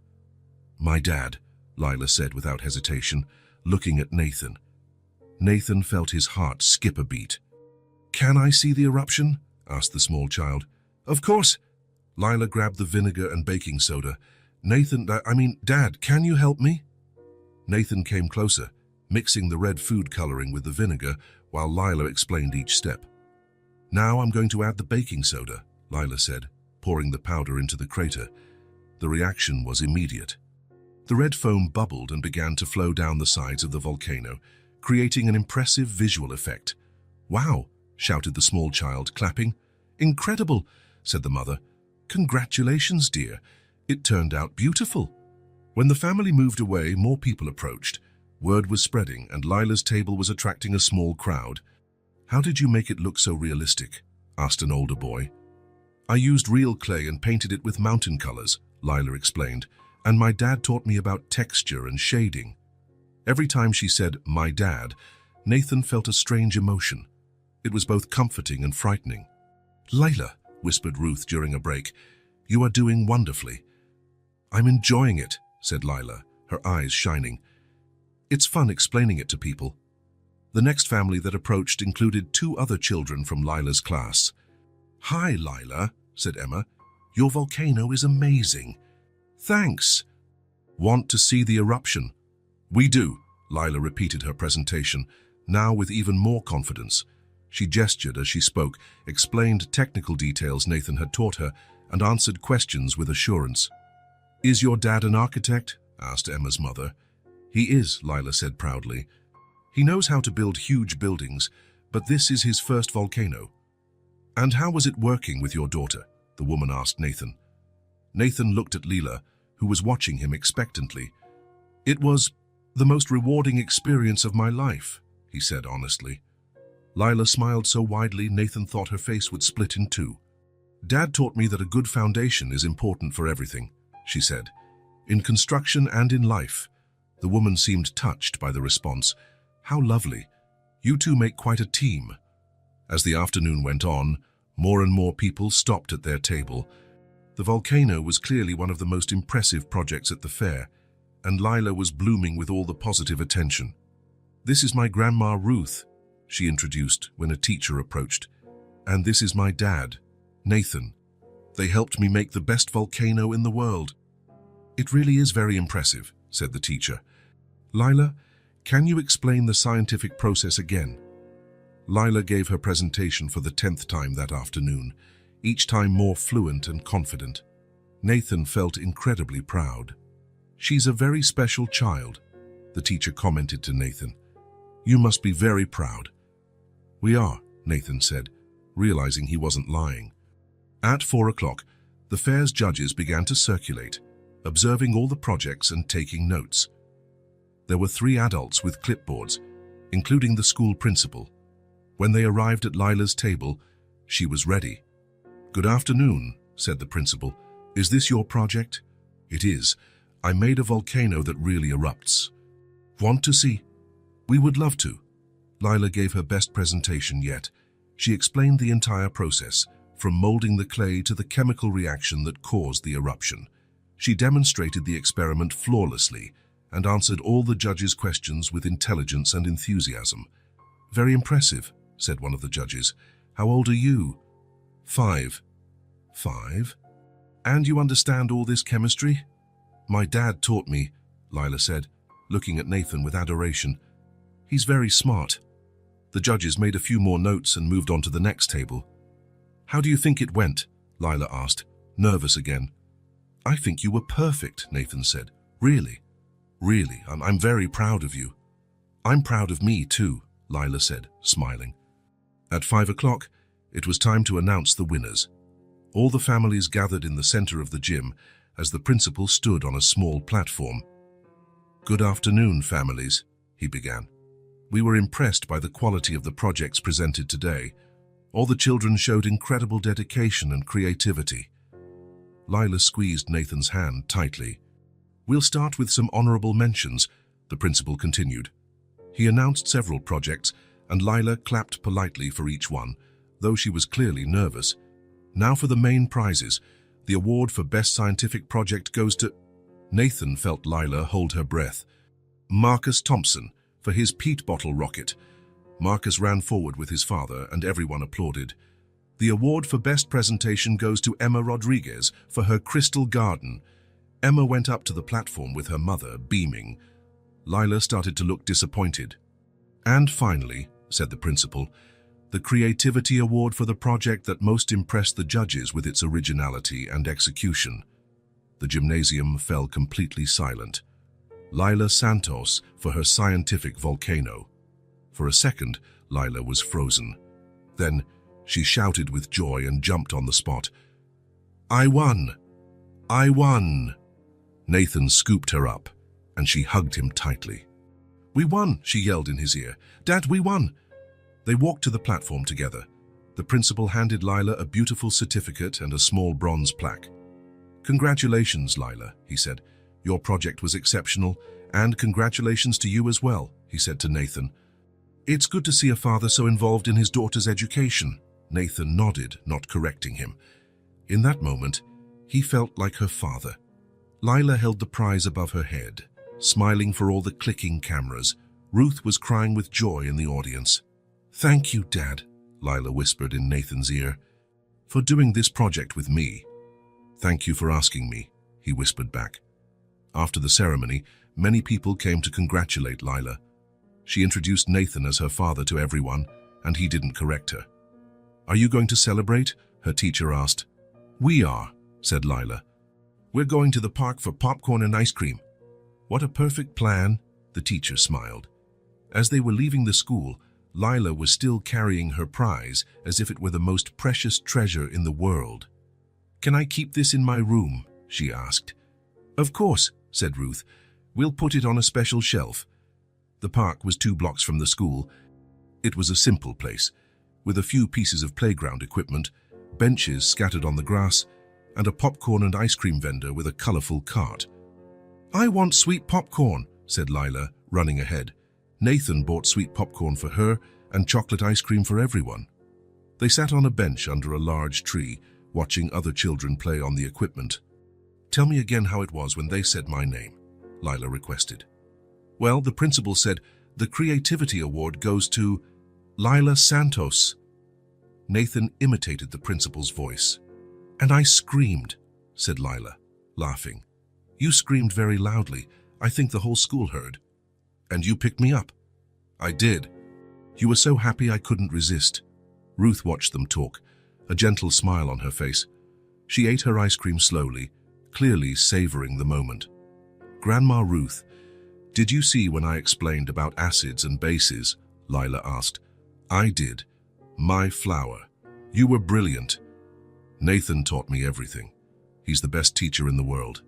My dad, Lila said without hesitation, looking at Nathan. Nathan felt his heart skip a beat. Can I see the eruption? Asked the small child. Of course. Lila grabbed the vinegar and baking soda. Dad, can you help me? Nathan came closer, mixing the red food coloring with the vinegar while Lila explained each step. Now I'm going to add the baking soda, Lila said, pouring the powder into the crater. The reaction was immediate. The red foam bubbled and began to flow down the sides of the volcano, creating an impressive visual effect. Wow, shouted the small child, clapping. Incredible, said the mother. Congratulations, dear. It turned out beautiful. When the family moved away, more people approached. Word was spreading, and Lila's table was attracting a small crowd. How did you make it look so realistic? Asked an older boy. I used real clay and painted it with mountain colors, Lila explained, and my dad taught me about texture and shading. Every time she said, my dad, Nathan felt a strange emotion. It was both comforting and frightening. Lila, whispered Ruth during a break, you are doing wonderfully. I'm enjoying it, said Lila, her eyes shining. It's fun explaining it to people. The next family that approached included 2 other children from Lila's class. Hi, Lila, said Emma. Your volcano is amazing. Thanks. Want to see the eruption? We do, Lila repeated her presentation, now with even more confidence. She gestured as she spoke, explained technical details Nathan had taught her, and answered questions with assurance. Is your dad an architect? Asked Emma's mother. He is, Lila said proudly. He knows how to build huge buildings, but this is his first volcano. And how was it working with your daughter? The woman asked Nathan. Nathan looked at Lila, who was watching him expectantly. It was the most rewarding experience of my life, he said honestly. Lila smiled so widely Nathan thought her face would split in 2. Dad taught me that a good foundation is important for everything, she said. In construction and in life. The woman seemed touched by the response. How lovely. You 2 make quite a team. As the afternoon went on, more and more people stopped at their table. The volcano was clearly one of the most impressive projects at the fair, and Lila was blooming with all the positive attention. This is my grandma Ruth, she introduced when a teacher approached. And this is my dad, Nathan. They helped me make the best volcano in the world. It really is very impressive, said the teacher. Lila, can you explain the scientific process again? Lila gave her presentation for the 10th time that afternoon, each time more fluent and confident. Nathan felt incredibly proud. She's a very special child, the teacher commented to Nathan. You must be very proud. We are, Nathan said, realizing he wasn't lying. At 4 o'clock, the fair's judges began to circulate, observing all the projects and taking notes. There were 3 adults with clipboards, including the school principal. When they arrived at Lila's table, she was ready. Good afternoon, said the principal. Is this your project? It is. I made a volcano that really erupts. Want to see? We would love to. Lila gave her best presentation yet. She explained the entire process, from molding the clay to the chemical reaction that caused the eruption. She demonstrated the experiment flawlessly and answered all the judges' questions with intelligence and enthusiasm. Very impressive, said one of the judges. How old are you? 5. 5? And you understand all this chemistry? My dad taught me, Lila said, looking at Nathan with adoration. He's very smart. The judges made a few more notes and moved on to the next table. How do you think it went? Lila asked, nervous again. I think you were perfect, Nathan said. Really? Really, I'm very proud of you. I'm proud of me too, Lila said, smiling. At 5 o'clock, It was time to announce the winners. All the families gathered in the center of the gym as the principal stood on a small platform. "Good afternoon, families," he began. "We were impressed by the quality of the projects presented today. All the children showed incredible dedication and creativity." Lila squeezed Nathan's hand tightly. "We'll start with some honorable mentions," the principal continued. He announced several projects, and Lila clapped politely for each one, though she was clearly nervous. "Now for the main prizes. The award for Best Scientific Project goes to—" Nathan felt Lila hold her breath. "Marcus Thompson, for his peat bottle rocket." Marcus ran forward with his father, and everyone applauded. "The award for Best Presentation goes to Emma Rodriguez for her crystal garden." Emma went up to the platform with her mother, beaming. Lila started to look disappointed. "And finally," said the principal, "the Creativity Award for the project that most impressed the judges with its originality and execution." The gymnasium fell completely silent. Lila Santos for her scientific volcano. For a second, Lila was frozen. Then she shouted with joy and jumped on the spot. "I won! I won!" Nathan scooped her up, and she hugged him tightly. "We won!" she yelled in his ear. "Dad, we won!" They walked to the platform together. The principal handed Lila a beautiful certificate and a small bronze plaque. "Congratulations, Lila," he said. "Your project was exceptional, and congratulations to you as well," he said to Nathan. "It's good to see a father so involved in his daughter's education." Nathan nodded, not correcting him. In that moment, he felt like her father. Lila held the prize above her head, smiling for all the clicking cameras. Ruth was crying with joy in the audience. "Thank you, Dad," Lila whispered in Nathan's ear, "for doing this project with me." "Thank you for asking me," he whispered back. After the ceremony, many people came to congratulate Lila. She introduced Nathan as her father to everyone, and he didn't correct her. "Are you going to celebrate?" her teacher asked. "We are," said Lila. "We're going to the park for popcorn and ice cream." "What a perfect plan," the teacher smiled. As they were leaving the school, Lila was still carrying her prize as if it were the most precious treasure in the world. "Can I keep this in my room?" she asked. "Of course," said Ruth. "We'll put it on a special shelf." The park was 2 blocks from the school. It was a simple place, with a few pieces of playground equipment, benches scattered on the grass, and a popcorn and ice cream vendor with a colorful cart. "I want sweet popcorn," said Lila, running ahead. Nathan bought sweet popcorn for her and chocolate ice cream for everyone. They sat on a bench under a large tree, watching other children play on the equipment. "Tell me again how it was when they said my name," Lila requested. "Well, the principal said, 'The Creativity Award goes to Lila Santos.'" Nathan imitated the principal's voice. "And I screamed," said Lila, laughing. "You screamed very loudly. I think the whole school heard." "And you picked me up." "I did. You were so happy I couldn't resist." Ruth watched them talk, a gentle smile on her face. She ate her ice cream slowly, clearly savoring the moment. "Grandma Ruth, did you see when I explained about acids and bases?" Lila asked. "I did. My flower. You were brilliant." "Nathan taught me everything. He's the best teacher in the world."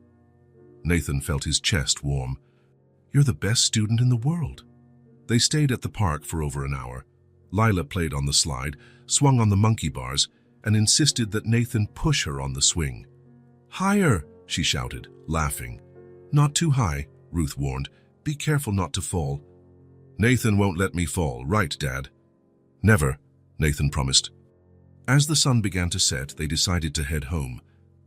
Nathan felt his chest warm. "You're the best student in the world." They stayed at the park for over an hour. Lila played on the slide, swung on the monkey bars, and insisted that Nathan push her on the swing. "Higher!" she shouted, laughing. "Not too high," Ruth warned. "Be careful not to fall." "Nathan won't let me fall, right, Dad?" "Never," Nathan promised. As the sun began to set, they decided to head home.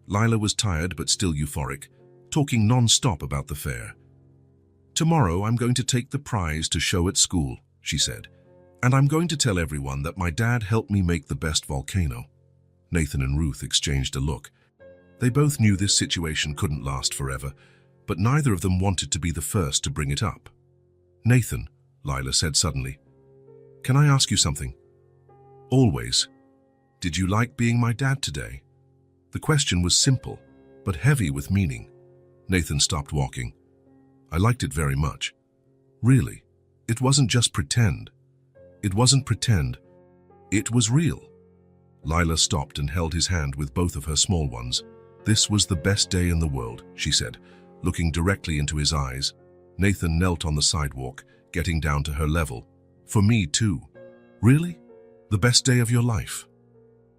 Lila was tired but still euphoric, talking non-stop about the fair. "Tomorrow I'm going to take the prize to show at school," she said. "And I'm going to tell everyone that my dad helped me make the best volcano." Nathan and Ruth exchanged a look. They both knew this situation couldn't last forever, but neither of them wanted to be the first to bring it up. "Nathan," Lila said suddenly, "can I ask you something?" "Always." "Did you like being my dad today?" The question was simple, but heavy with meaning. Nathan stopped walking. "I liked it very much." "Really? It wasn't just pretend." "It wasn't pretend. It was real." Lila stopped and held his hand with both of her small ones. "This was the best day in the world," she said, looking directly into his eyes. Nathan knelt on the sidewalk, getting down to her level. "For me too." "Really? The best day of your life?"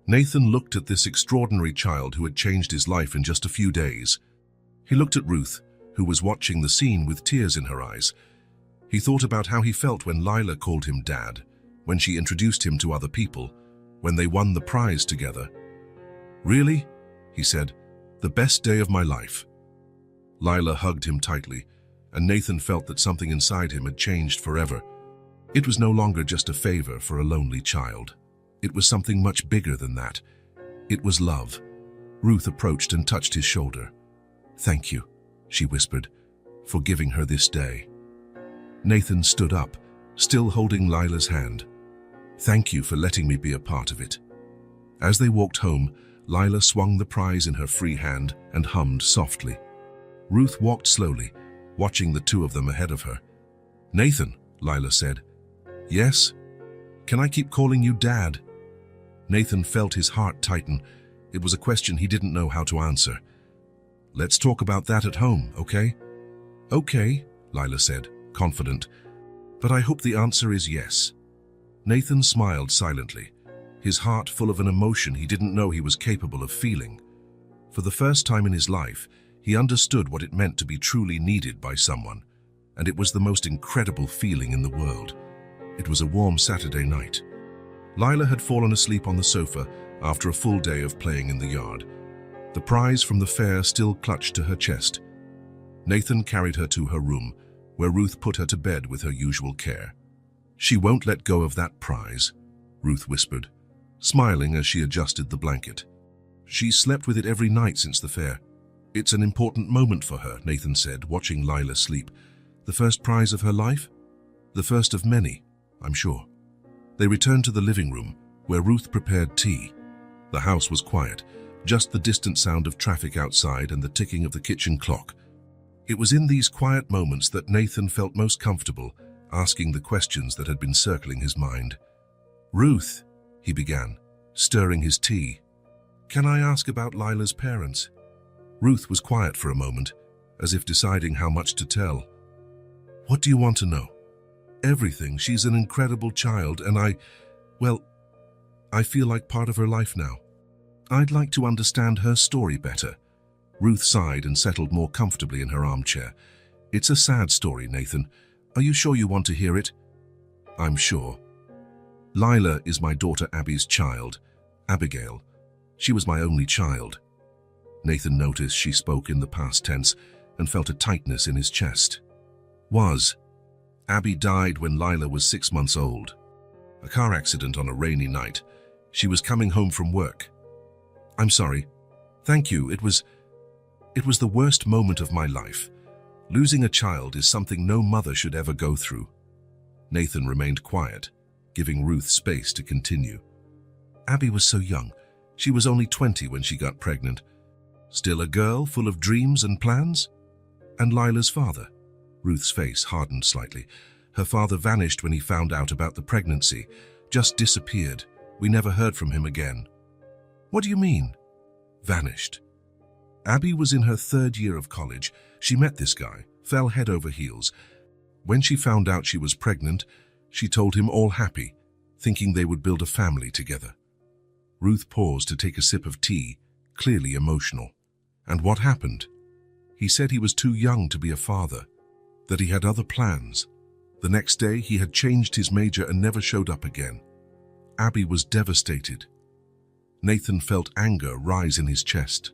Nathan looked at this extraordinary child who had changed his life in just a few days. He looked at Ruth, who was watching the scene with tears in her eyes. He thought about how he felt when Lila called him Dad, when she introduced him to other people, when they won the prize together. "Really?" he said. "The best day of my life." Lila hugged him tightly, and Nathan felt that something inside him had changed forever. It was no longer just a favor for a lonely child. It was something much bigger than that. It was love. Ruth approached and touched his shoulder. "Thank you," she whispered, "for giving her this day." Nathan stood up, still holding Lila's hand. "Thank you for letting me be a part of it." As they walked home, Lila swung the prize in her free hand and hummed softly. Ruth walked slowly, watching the two of them ahead of her. "Nathan," Lila said. "Yes? Can I keep calling you Dad?" Nathan felt his heart tighten. It was a question he didn't know how to answer. "Let's talk about that at home, okay?" "Okay," Lila said, confident. "But I hope the answer is yes." Nathan smiled silently, his heart full of an emotion he didn't know he was capable of feeling. For the first time in his life, he understood what it meant to be truly needed by someone, and it was the most incredible feeling in the world. It was a warm Saturday night. Lila had fallen asleep on the sofa after a full day of playing in the yard. The prize from the fair still clutched to her chest. Nathan carried her to her room, where Ruth put her to bed with her usual care. "She won't let go of that prize," Ruth whispered, smiling as she adjusted the blanket. "She's slept with it every night since the fair. It's an important moment for her," Nathan said, watching Lila sleep. "The first prize of her life? The first of many, I'm sure." They returned to the living room, where Ruth prepared tea. The house was quiet, just the distant sound of traffic outside and the ticking of the kitchen clock. It was in these quiet moments that Nathan felt most comfortable, asking the questions that had been circling his mind. "Ruth," he began, stirring his tea, "can I ask about Lila's parents?" Ruth was quiet for a moment, as if deciding how much to tell. "What do you want to know?" "Everything. She's an incredible child, and I feel like part of her life now. I'd like to understand her story better." Ruth sighed and settled more comfortably in her armchair. "It's a sad story, Nathan. Are you sure you want to hear it?" "I'm sure. Lila is my daughter Abby's child, Abigail. She was my only child." Nathan noticed she spoke in the past tense and felt a tightness in his chest. Abby died when Lila was 6 months old. A car accident on a rainy night. She was coming home from work. "I'm sorry. Thank you. It was the worst moment of my life. Losing a child is something no mother should ever go through." Nathan remained quiet, giving Ruth space to continue. "Abby was so young. She was only 20 when she got pregnant. Still a girl full of dreams and plans? And Lila's father?" Ruth's face hardened slightly. "Her father vanished when he found out about the pregnancy. Just disappeared. We never heard from him again." "What do you mean, vanished?" "Abby was in her 3rd year of college. She met this guy, fell head over heels. When she found out she was pregnant, she told him all happy, thinking they would build a family together." Ruth paused to take a sip of tea, clearly emotional. "And what happened?" "He said he was too young to be a father, that he had other plans. The next day, he had changed his major and never showed up again." Abby was devastated. Nathan felt anger rise in his chest.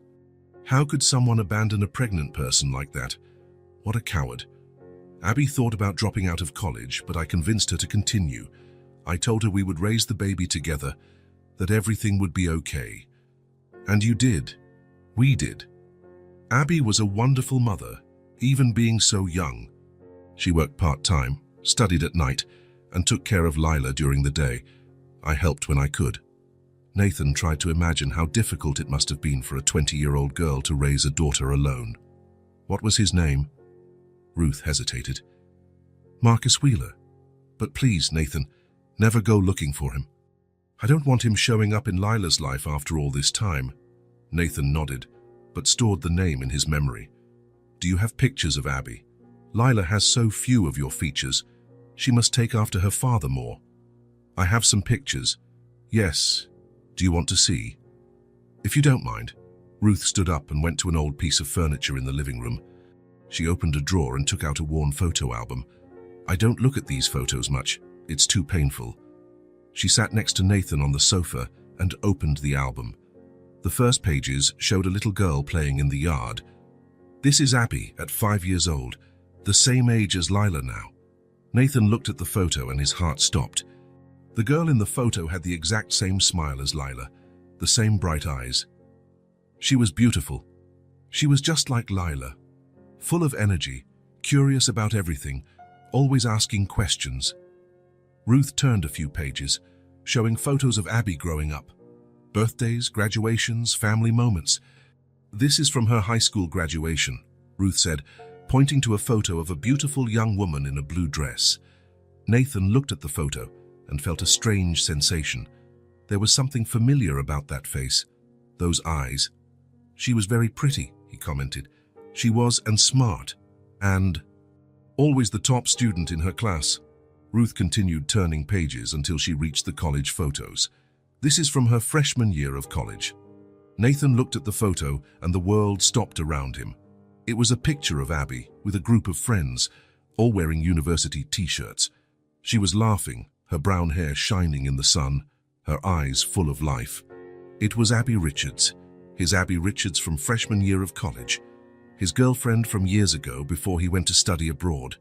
How could someone abandon a pregnant person like that? What a coward. Abby thought about dropping out of college, but I convinced her to continue. I told her we would raise the baby together, that everything would be okay. And you did. We did. Abby was a wonderful mother, even being so young. She worked part-time, studied at night, and took care of Lila during the day. I helped when I could. Nathan tried to imagine how difficult it must have been for a 20-year-old girl to raise a daughter alone. "What was his name?" Ruth hesitated. "Marcus Wheeler. But please, Nathan, never go looking for him." I don't want him showing up in Lila's life after all this time. Nathan nodded, but stored the name in his memory. Do you have pictures of Abby? Lila has so few of your features. She must take after her father more. I have some pictures. Yes. Do you want to see? If you don't mind. Ruth stood up and went to an old piece of furniture in the living room. She opened a drawer and took out a worn photo album. I don't look at these photos much. It's too painful. She sat next to Nathan on the sofa and opened the album. The first pages showed a little girl playing in the yard. This is Abby at 5 years old, the same age as Lila now. Nathan looked at the photo and his heart stopped. The girl in the photo had the exact same smile as Lila, the same bright eyes. She was beautiful. She was just like Lila, full of energy, curious about everything, always asking questions. Ruth turned a few pages, showing photos of Abby growing up. Birthdays, graduations, family moments. This is from her high school graduation, Ruth said, pointing to a photo of a beautiful young woman in a blue dress. Nathan looked at the photo and felt a strange sensation. There was something familiar about that face, those eyes. She was very pretty, he commented. She was, and smart, and always the top student in her class. Ruth continued turning pages until she reached the college photos. This is from her freshman year of college. Nathan looked at the photo and the world stopped around him. It was a picture of Abby with a group of friends, all wearing university t-shirts. She was laughing, her brown hair shining in the sun, her eyes full of life. It was Abby Richards, his Abby Richards from freshman year of college, his girlfriend from years ago before he went to study abroad.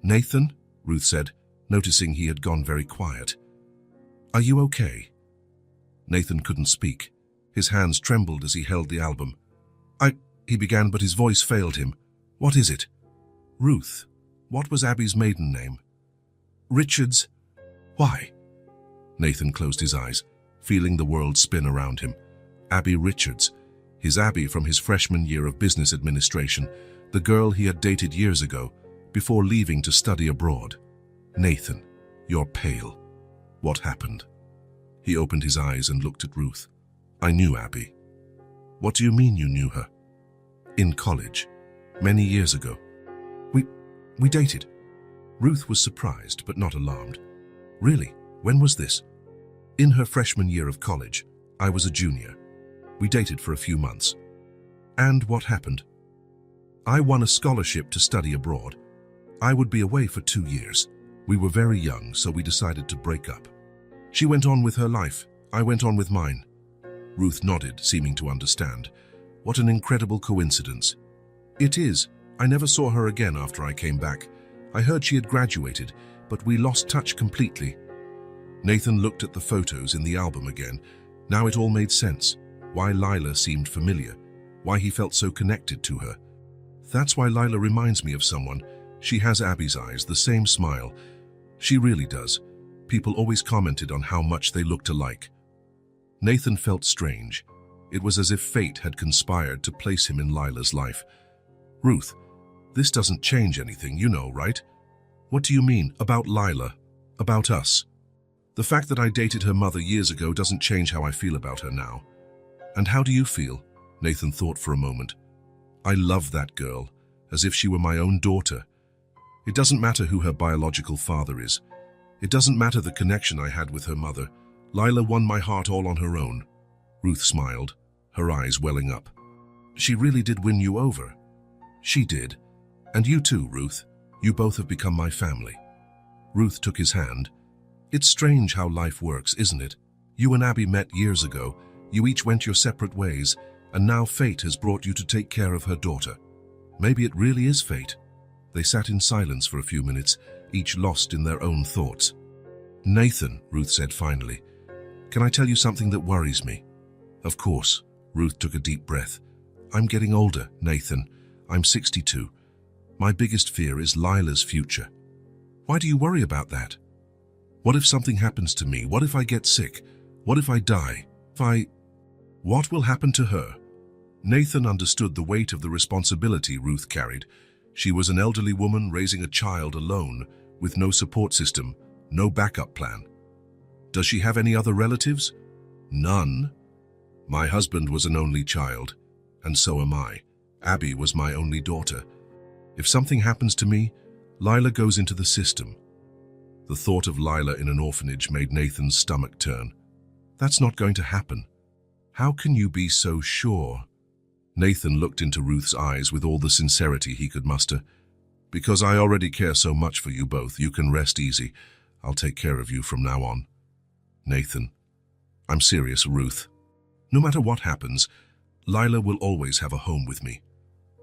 Nathan, Ruth said, noticing he had gone very quiet. Are you okay? Nathan couldn't speak. His hands trembled as he held the album. He began, but his voice failed him. What is it? Ruth. What was Abby's maiden name? Richards. Why? Nathan closed his eyes, feeling the world spin around him. Abby Richards, his Abby from his freshman year of business administration, the girl he had dated years ago, before leaving to study abroad. Nathan, you're pale. What happened? He opened his eyes and looked at Ruth. I knew Abby. What do you mean you knew her? In college, many years ago. We dated. Ruth was surprised but not alarmed. Really? When was this? In her freshman year of college. I was a junior. We dated for a few months. And what happened? I won a scholarship to study abroad. I would be away for 2 years. We were very young, so we decided to break up. She went on with her life. I went on with mine. Ruth nodded, seeming to understand. What an incredible coincidence. It is. I never saw her again after I came back. I heard she had graduated, but we lost touch completely. Nathan looked at the photos in the album again. Now it all made sense. Why Lila seemed familiar. Why he felt so connected to her. That's why Lila reminds me of someone. She has Abby's eyes, the same smile. She really does. People always commented on how much they looked alike. Nathan felt strange. It was as if fate had conspired to place him in Lila's life. Ruth, this doesn't change anything, you know, right? What do you mean, about Lila? About us? The fact that I dated her mother years ago doesn't change how I feel about her now. And how do you feel? Nathan thought for a moment. I love that girl, as if she were my own daughter. It doesn't matter who her biological father is. It doesn't matter the connection I had with her mother. Lila won my heart all on her own. Ruth smiled, her eyes welling up. She really did win you over. She did. And you too, Ruth. You both have become my family. Ruth took his hand. It's strange how life works, isn't it? You and Abby met years ago. You each went your separate ways, and now fate has brought you to take care of her daughter. Maybe it really is fate. They sat in silence for a few minutes, each lost in their own thoughts. Nathan, Ruth said finally, can I tell you something that worries me? Of course. Ruth took a deep breath. I'm getting older, Nathan. I'm 62. My biggest fear is Lila's future. Why do you worry about that? What if something happens to me? What if I get sick? What if I die? What will happen to her? Nathan understood the weight of the responsibility Ruth carried. She was an elderly woman raising a child alone, with no support system, no backup plan. Does she have any other relatives? None. My husband was an only child, and so am I. Abby was my only daughter. If something happens to me, Lila goes into the system. The thought of Lila in an orphanage made Nathan's stomach turn. That's not going to happen. How can you be so sure? Nathan looked into Ruth's eyes with all the sincerity he could muster. Because I already care so much for you both, you can rest easy. I'll take care of you from now on. Nathan, I'm serious, Ruth. No matter what happens, Lila will always have a home with me.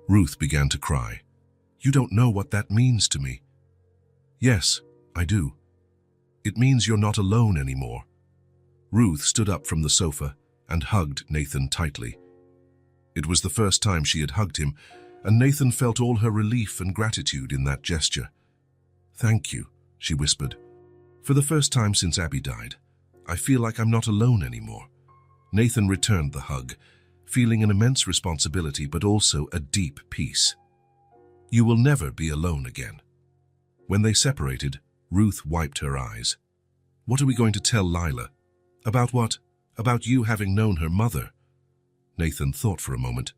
Ruth began to cry. You don't know what that means to me. Yes, I do. It means you're not alone anymore. Ruth stood up from the sofa and hugged Nathan tightly. It was the first time she had hugged him, and Nathan felt all her relief and gratitude in that gesture. Thank you, she whispered. For the first time since Abby died, I feel like I'm not alone anymore. Nathan returned the hug, feeling an immense responsibility but also a deep peace. You will never be alone again. When they separated, Ruth wiped her eyes. What are we going to tell Lila? About what? About you having known her mother? Nathan thought for a moment.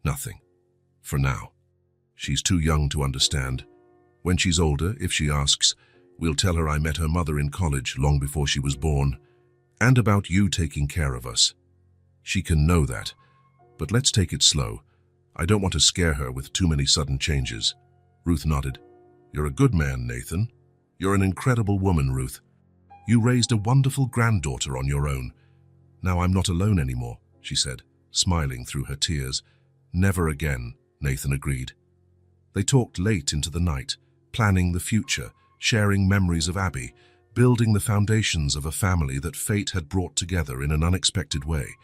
Nothing. For now. She's too young to understand. When she's older, if she asks, we'll tell her I met her mother in college long before she was born, and about you taking care of us. She can know that, but let's take it slow. I don't want to scare her with too many sudden changes. Ruth nodded. You're a good man, Nathan. You're an incredible woman, Ruth. You raised a wonderful granddaughter on your own. Now I'm not alone anymore, she said, smiling through her tears. Never again, Nathan agreed. They talked late into the night, planning the future, sharing memories of Abby, building the foundations of a family that fate had brought together in an unexpected way.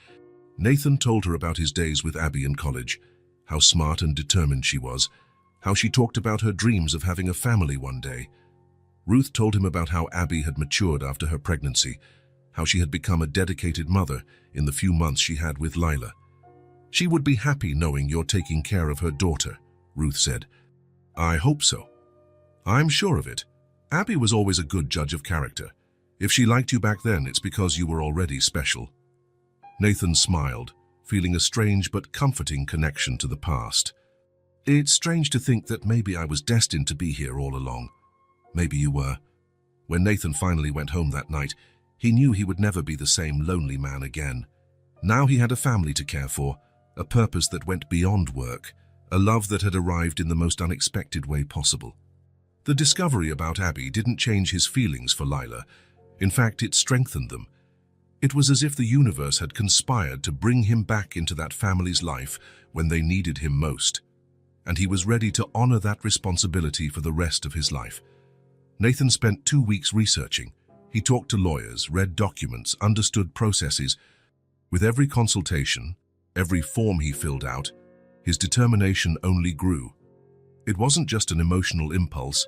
Nathan told her about his days with Abby in college, how smart and determined she was, how she talked about her dreams of having a family one day. Ruth told him about how Abby had matured after her pregnancy, how she had become a dedicated mother in the few months she had with Lila. She would be happy knowing you're taking care of her daughter, Ruth said. I hope so. I'm sure of it. Abby was always a good judge of character. If she liked you back then, it's because you were already special. Nathan smiled, feeling a strange but comforting connection to the past. It's strange to think that maybe I was destined to be here all along. Maybe you were. When Nathan finally went home that night, he knew he would never be the same lonely man again. Now he had a family to care for, a purpose that went beyond work, a love that had arrived in the most unexpected way possible. The discovery about Abby didn't change his feelings for Lila. In fact, it strengthened them. It was as if the universe had conspired to bring him back into that family's life when they needed him most. And he was ready to honor that responsibility for the rest of his life. Nathan spent 2 weeks researching. He talked to lawyers, read documents, understood processes. With every consultation, every form he filled out, his determination only grew. It wasn't just an emotional impulse.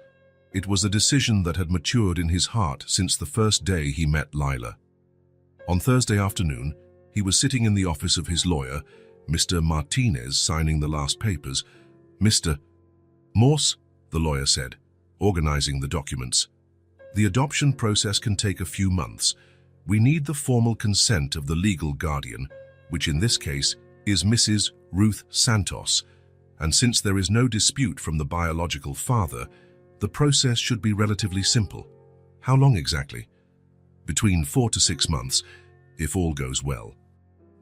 It was a decision that had matured in his heart since the first day he met Lila. On Thursday afternoon, he was sitting in the office of his lawyer, Mr. Martinez, signing the last papers. Mr. Morse, the lawyer said, organizing the documents. The adoption process can take a few months. We need the formal consent of the legal guardian, which in this case is Mrs. Ruth Santos, and since there is no dispute from the biological father, the process should be relatively simple. How long exactly? Between 4 to 6 months, if all goes well.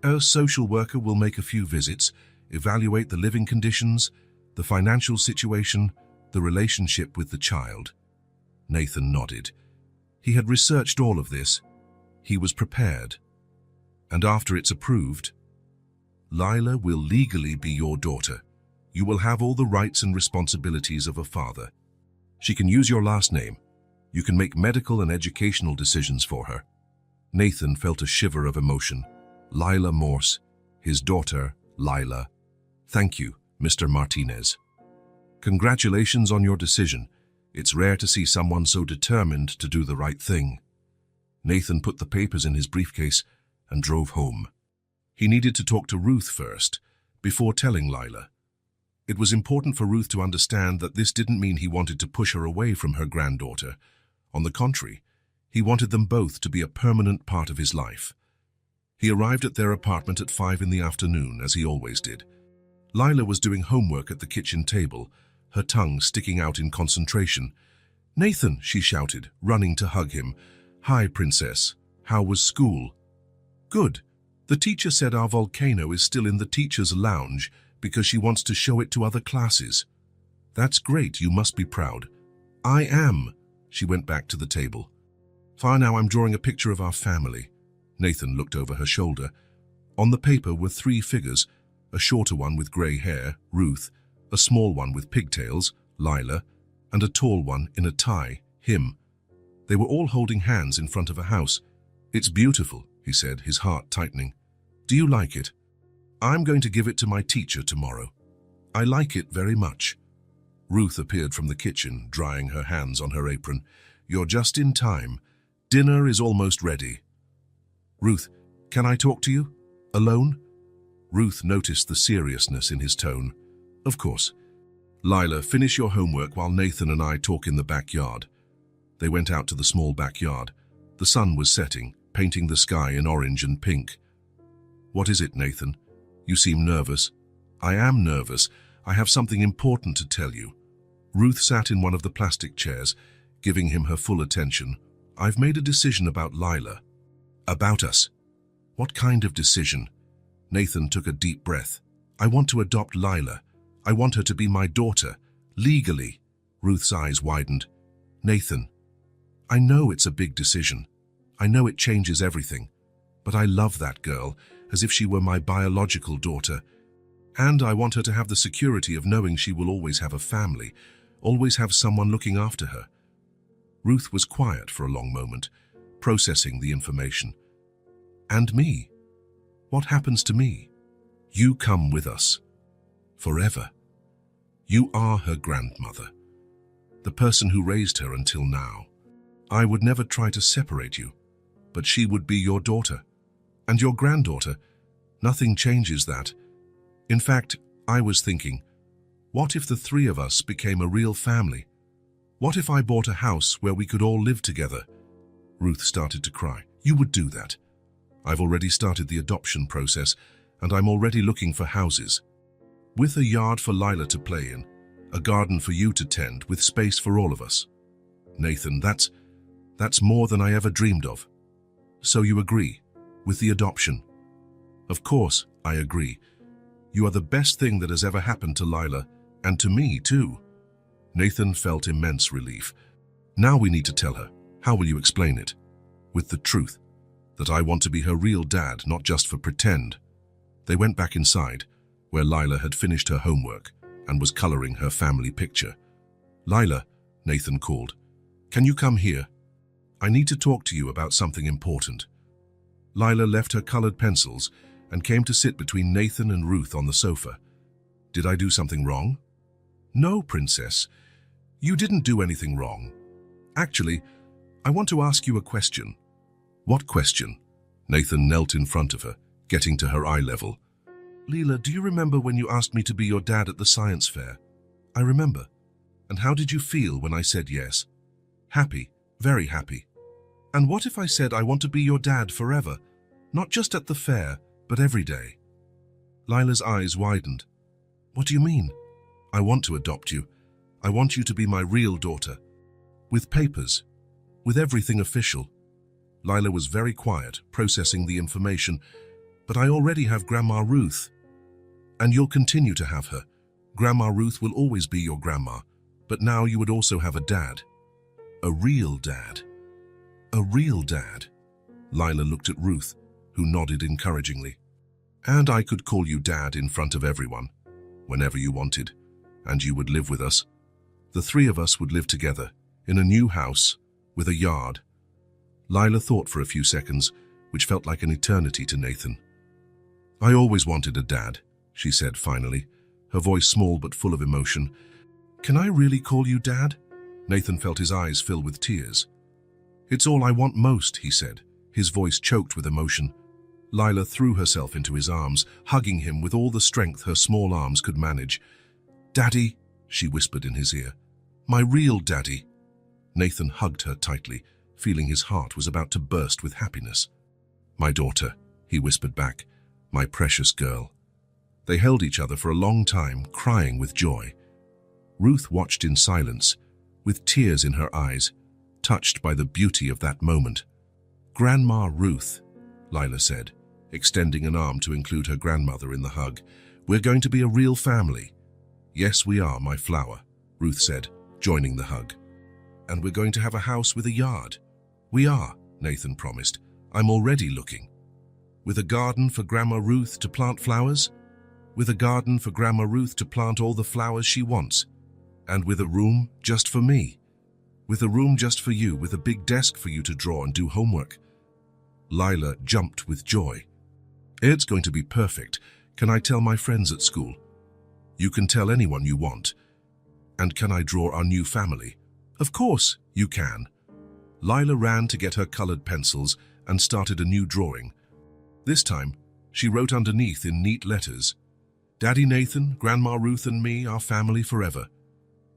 A social worker will make a few visits, evaluate the living conditions, the financial situation, the relationship with the child. Nathan nodded. He had researched all of this. He was prepared. And after it's approved, Lila will legally be your daughter. You will have all the rights and responsibilities of a father. She can use your last name. You can make medical and educational decisions for her. Nathan felt a shiver of emotion. Lila Morse, his daughter, Lila. Thank you, Mr. Martinez. Congratulations on your decision. It's rare to see someone so determined to do the right thing. Nathan put the papers in his briefcase and drove home. He needed to talk to Ruth first, before telling Lila. It was important for Ruth to understand that this didn't mean he wanted to push her away from her granddaughter. On the contrary, He wanted them both to be a permanent part of his life. He arrived at their apartment at 5 in the afternoon, as he always did. Lila was doing homework at the kitchen table, her tongue sticking out in concentration. "Nathan," she shouted, running to hug him. "Hi, Princess. How was school?" "Good. The teacher said our volcano is still in the teacher's lounge because she wants to show it to other classes." "That's great. You must be proud." "I am." She went back to the table. "Fine, now I'm drawing a picture of our family." Nathan looked over her shoulder. On the paper were 3 figures, a shorter one with grey hair, Ruth, a small one with pigtails, Lila, and a tall one in a tie, him. They were all holding hands in front of a house. "It's beautiful," he said, his heart tightening. "Do you like it?" "I'm going to give it to my teacher tomorrow." "I like it very much." Ruth appeared from the kitchen, drying her hands on her apron. "You're just in time. Dinner is almost ready." "Ruth, can I talk to you? Alone?" Ruth noticed the seriousness in his tone. "Of course." "Lila, finish your homework while Nathan and I talk in the backyard." They went out to the small backyard. The sun was setting, painting the sky in orange and pink. "What is it, Nathan? You seem nervous." "I am nervous. I have something important to tell you." Ruth sat in one of the plastic chairs, giving him her full attention. "I've made a decision about Lila." "About us? What kind of decision?" Nathan took a deep breath. "I want to adopt Lila. I want her to be my daughter, legally." Ruth's eyes widened. "Nathan, I know it's a big decision. I know it changes everything. But I love that girl, as if she were my biological daughter. And I want her to have the security of knowing she will always have a family, always have someone looking after her." Ruth was quiet for a long moment, processing the information. "And me? What happens to me?" "You come with us. Forever. You are her grandmother, the person who raised her until now. I would never try to separate you, but she would be your daughter. And your granddaughter. Nothing changes that. In fact, I was thinking, what if the 3 of us became a real family? What if I bought a house where we could all live together?" Ruth started to cry. "You would do that. I've already started the adoption process, and I'm already looking for houses. With a yard for Lila to play in, a garden for you to tend, with space for all of us." "Nathan, that's more than I ever dreamed of." "So you agree with the adoption?" "Of course, I agree. You are the best thing that has ever happened to Lila, and to me too." Nathan felt immense relief. "Now we need to tell her. How will you explain it?" "With the truth, that I want to be her real dad, not just for pretend." They went back inside, where Lila had finished her homework and was coloring her family picture. "Lila," Nathan called, "can you come here? I need to talk to you about something important." Lila left her colored pencils and came to sit between Nathan and Ruth on the sofa. "Did I do something wrong?" "No, Princess. You didn't do anything wrong. Actually, I want to ask you a question." "What question?" Nathan knelt in front of her, getting to her eye level. "Lila, do you remember when you asked me to be your dad at the science fair?" "I remember. And how did you feel when I said yes?" "Happy, very happy." "And what if I said I want to be your dad forever, not just at the fair, but every day?" Lila's eyes widened. "What do you mean?" "I want to adopt you. I want you to be my real daughter. With papers, with everything official." Lila was very quiet, processing the information. "But I already have Grandma Ruth." "And you'll continue to have her. Grandma Ruth will always be your grandma, but now you would also have a dad. A real dad." "A real dad?" Lila looked at Ruth, who nodded encouragingly. "And I could call you Dad in front of everyone, whenever you wanted, and you would live with us. The 3 of us would live together, in a new house, with a yard." Lila thought for a few seconds, which felt like an eternity to Nathan. "I always wanted a dad," she said finally, her voice small but full of emotion. "Can I really call you Dad?" Nathan felt his eyes fill with tears. "It's all I want most," he said, his voice choked with emotion. Lila threw herself into his arms, hugging him with all the strength her small arms could manage. "Daddy," she whispered in his ear. "My real daddy." Nathan hugged her tightly, feeling his heart was about to burst with happiness. "My daughter," he whispered back, "my precious girl." They held each other for a long time, crying with joy. Ruth watched in silence, with tears in her eyes, touched by the beauty of that moment. "Grandma Ruth," Lila said, extending an arm to include her grandmother in the hug, "we're going to be a real family." "Yes, we are, my flower," Ruth said, joining the hug. "And we're going to have a house with a yard." "We are," Nathan promised. "I'm already looking." "With a garden for Grandma Ruth to plant flowers?" "With a garden for Grandma Ruth to plant all the flowers she wants. And with a room just for me. With a room just for you, with a big desk for you to draw and do homework." Lila jumped with joy. "It's going to be perfect. Can I tell my friends at school?" "You can tell anyone you want." "And can I draw our new family?" "Of course, you can." Lila ran to get her colored pencils and started a new drawing. This time, she wrote underneath in neat letters, "Daddy Nathan, Grandma Ruth and me, our family forever."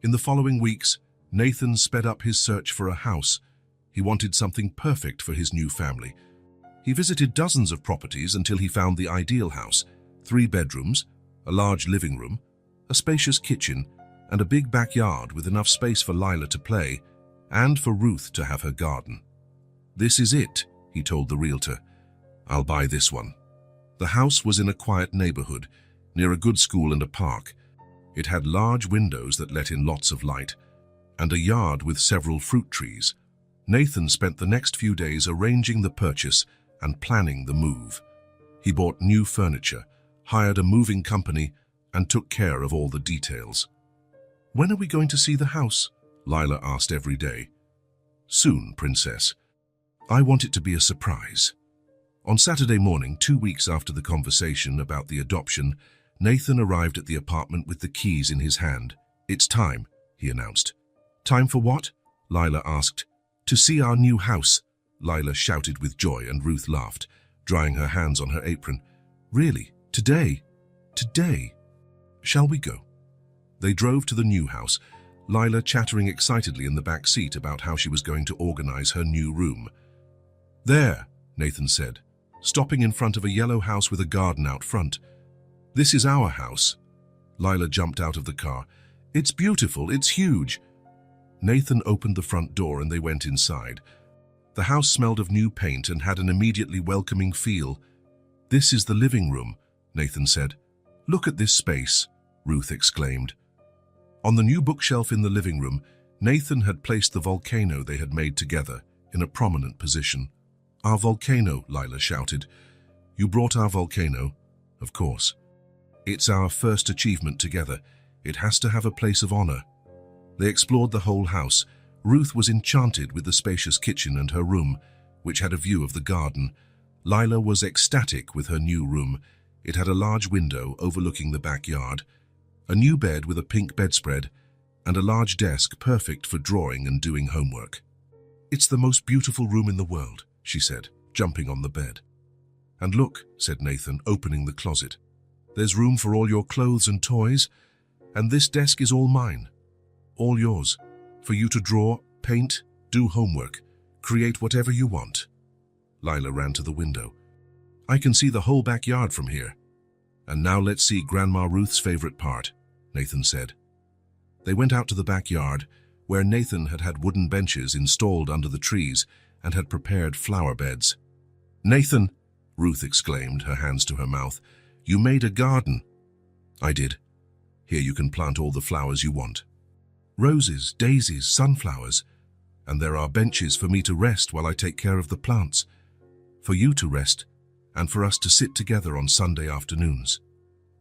In the following weeks, Nathan sped up his search for a house. He wanted something perfect for his new family. He visited dozens of properties until he found the ideal house: 3 bedrooms, a large living room, a spacious kitchen, and a big backyard with enough space for Lila to play and for Ruth to have her garden. "This is it," he told the realtor. "I'll buy this one." The house was in a quiet neighborhood, near a good school and a park. It had large windows that let in lots of light, and a yard with several fruit trees. Nathan spent the next few days arranging the purchase and planning the move. He bought new furniture, hired a moving company, and took care of all the details. "When are we going to see the house?" Lila asked every day. "Soon, princess. I want it to be a surprise." On Saturday morning, 2 weeks after the conversation about the adoption, Nathan arrived at the apartment with the keys in his hand. "It's time," he announced. "Time for what?" Lila asked. "To see our new house," Lila shouted with joy, and Ruth laughed, drying her hands on her apron. "Really? Today? Today? Shall we go?" They drove to the new house, Lila chattering excitedly in the back seat about how she was going to organize her new room. "There," Nathan said, stopping in front of a yellow house with a garden out front. "This is our house." Lila jumped out of the car. "It's beautiful, it's huge." Nathan opened the front door and they went inside. The house smelled of new paint and had an immediately welcoming feel. "This is the living room," Nathan said. "Look at this space," Ruth exclaimed. On the new bookshelf in the living room, Nathan had placed the volcano they had made together in a prominent position. "Our volcano," Lila shouted. "You brought our volcano?" "Of course. It's our first achievement together. It has to have a place of honor." They explored the whole house. Ruth was enchanted with the spacious kitchen and her room, which had a view of the garden. Lila was ecstatic with her new room. It had a large window overlooking the backyard, a new bed with a pink bedspread, and a large desk perfect for drawing and doing homework. "It's the most beautiful room in the world," she said, jumping on the bed. "And look," said Nathan, opening the closet. "There's room for all your clothes and toys, and this desk is all mine. All yours, for you to draw, paint, do homework, create whatever you want." Lila ran to the window. "I can see the whole backyard from here." "And now let's see Grandma Ruth's favorite part," Nathan said. They went out to the backyard, where Nathan had had wooden benches installed under the trees and had prepared flower beds. "Nathan," Ruth exclaimed, her hands to her mouth, "you made a garden." "I did. Here you can plant all the flowers you want. Roses, daisies, sunflowers. And there are benches for me to rest while I take care of the plants. For you to rest, and for us to sit together on Sunday afternoons."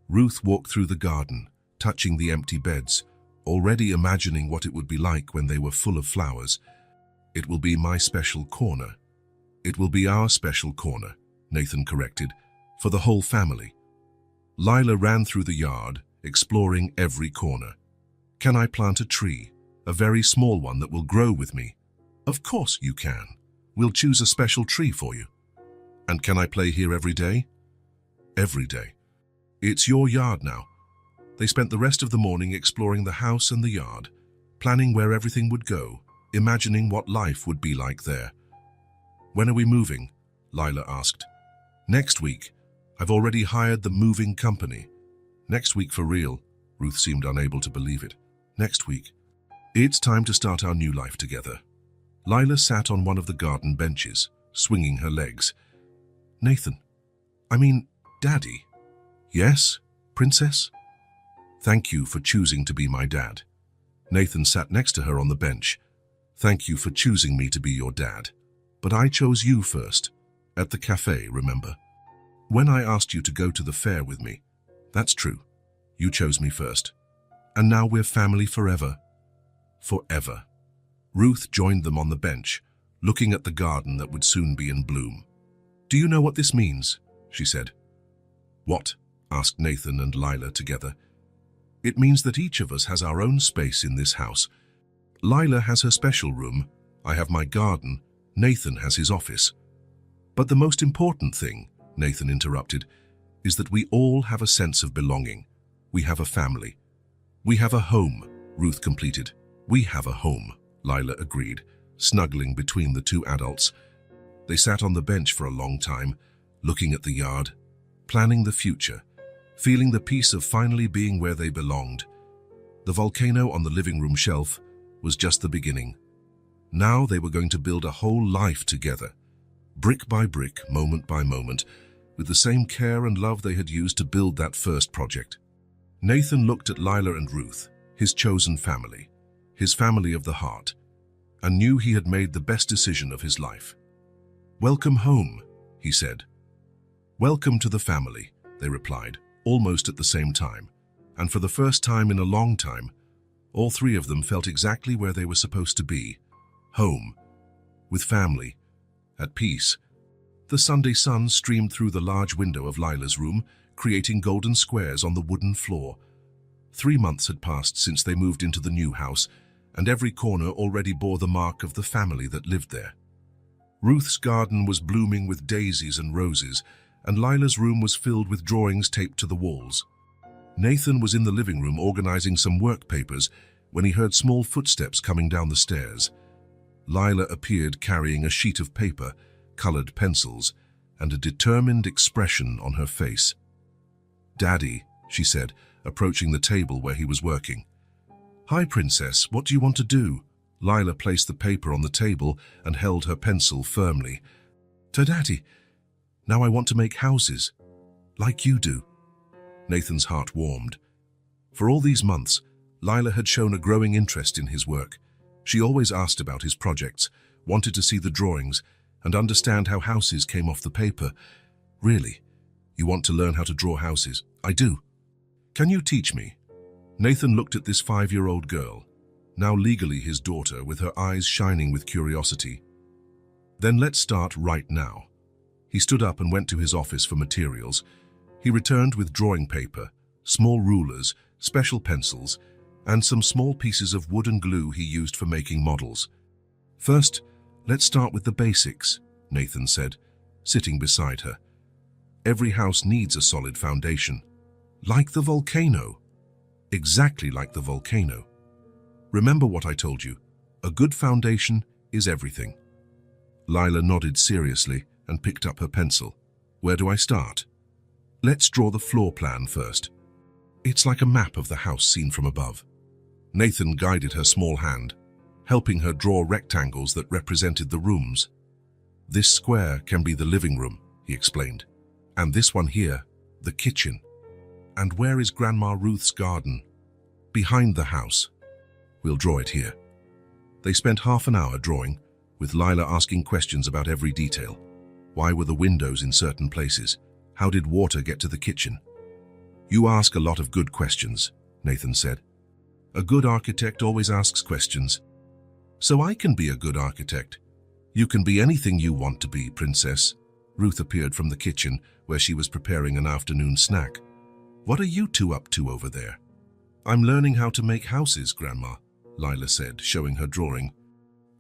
Ruth walked through the garden, touching the empty beds, already imagining what it would be like when they were full of flowers. "It will be my special corner." "It will be our special corner," Nathan corrected, "for the whole family." Lila ran through the yard, exploring every corner. "Can I plant a tree, a very small one that will grow with me?" "Of course you can. We'll choose a special tree for you." "And can I play here every day?" "Every day. It's your yard now." They spent the rest of the morning exploring the house and the yard, planning where everything would go. imagining what life would be like there. "When are we moving?" Lila asked. "Next week. I've already hired the moving company." "Next week for real?" Ruth seemed unable to believe it. "Next week. It's time to start our new life together." Lila sat on one of the garden benches, swinging her legs. "Nathan, Daddy." "Yes, Princess?" "Thank you for choosing to be my dad." Nathan sat next to her on the bench. "Thank you for choosing me to be your dad. But I chose you first. At the cafe, remember? When I asked you to go to the fair with me. That's true. You chose me first. And now we're family forever." Forever. Ruth joined them on the bench, looking at the garden that would soon be in bloom. "Do you know what this means?" she said. "What?" asked Nathan and Lila together. "It means that each of us has our own space in this house. Lila has her special room, I have my garden, Nathan has his office. But the most important thing," Nathan interrupted, "is that we all have a sense of belonging. We have a family. We have a home," Ruth completed. "We have a home," Lila agreed, snuggling between the two adults. They sat on the bench for a long time, looking at the yard, planning the future, feeling the peace of finally being where they belonged. The volcano on the living room shelf was just the beginning. Now they were going to build a whole life together, brick by brick, moment by moment, with the same care and love they had used to build that first project. Nathan looked at Lila and Ruth, his chosen family, his family of the heart, and knew he had made the best decision of his life. "Welcome home," he said. "Welcome to the family," they replied, almost at the same time. And for the first time in a long time, all three of them felt exactly where they were supposed to be. Home. With family. At peace. The Sunday sun streamed through the large window of Lila's room, creating golden squares on the wooden floor. 3 months had passed since they moved into the new house, and every corner already bore the mark of the family that lived there. Ruth's garden was blooming with daisies and roses, and Lila's room was filled with drawings taped to the walls. Nathan was in the living room organizing some work papers when he heard small footsteps coming down the stairs. Lila appeared carrying a sheet of paper, colored pencils, and a determined expression on her face. "Daddy," she said, approaching the table where he was working. "Hi, Princess, what do you want to do?" Lila placed the paper on the table and held her pencil firmly. "To Daddy, now I want to make houses, like you do." Nathan's heart warmed. For all these months, Lila had shown a growing interest in his work. She always asked about his projects, wanted to see the drawings, and understand how houses came off the paper. "Really? You want to learn how to draw houses?" "I do." "Can you teach me?" Nathan looked at this 5-year-old girl, now legally his daughter, with her eyes shining with curiosity. "Then let's start right now." He stood up and went to his office for materials. He returned with drawing paper, small rulers, special pencils, and some small pieces of wood and glue he used for making models. "First, let's start with the basics," Nathan said, sitting beside her. "Every house needs a solid foundation. Like the volcano." "Exactly like the volcano. Remember what I told you. A good foundation is everything." Lila nodded seriously and picked up her pencil. "Where do I start?" "Let's draw the floor plan first. It's like a map of the house seen from above." Nathan guided her small hand, helping her draw rectangles that represented the rooms. "This square can be the living room," he explained. "And this one here, the kitchen. And where is Grandma Ruth's garden?" "Behind the house." "We'll draw it here." They spent half an hour drawing, with Lila asking questions about every detail. Why were the windows in certain places? How did water get to the kitchen? "You ask a lot of good questions," Nathan said. "A good architect always asks questions." "So I can be a good architect." "You can be anything you want to be, Princess." Ruth appeared from the kitchen, where she was preparing an afternoon snack. "What are you two up to over there?" "I'm learning how to make houses, Grandma," Lila said, showing her drawing.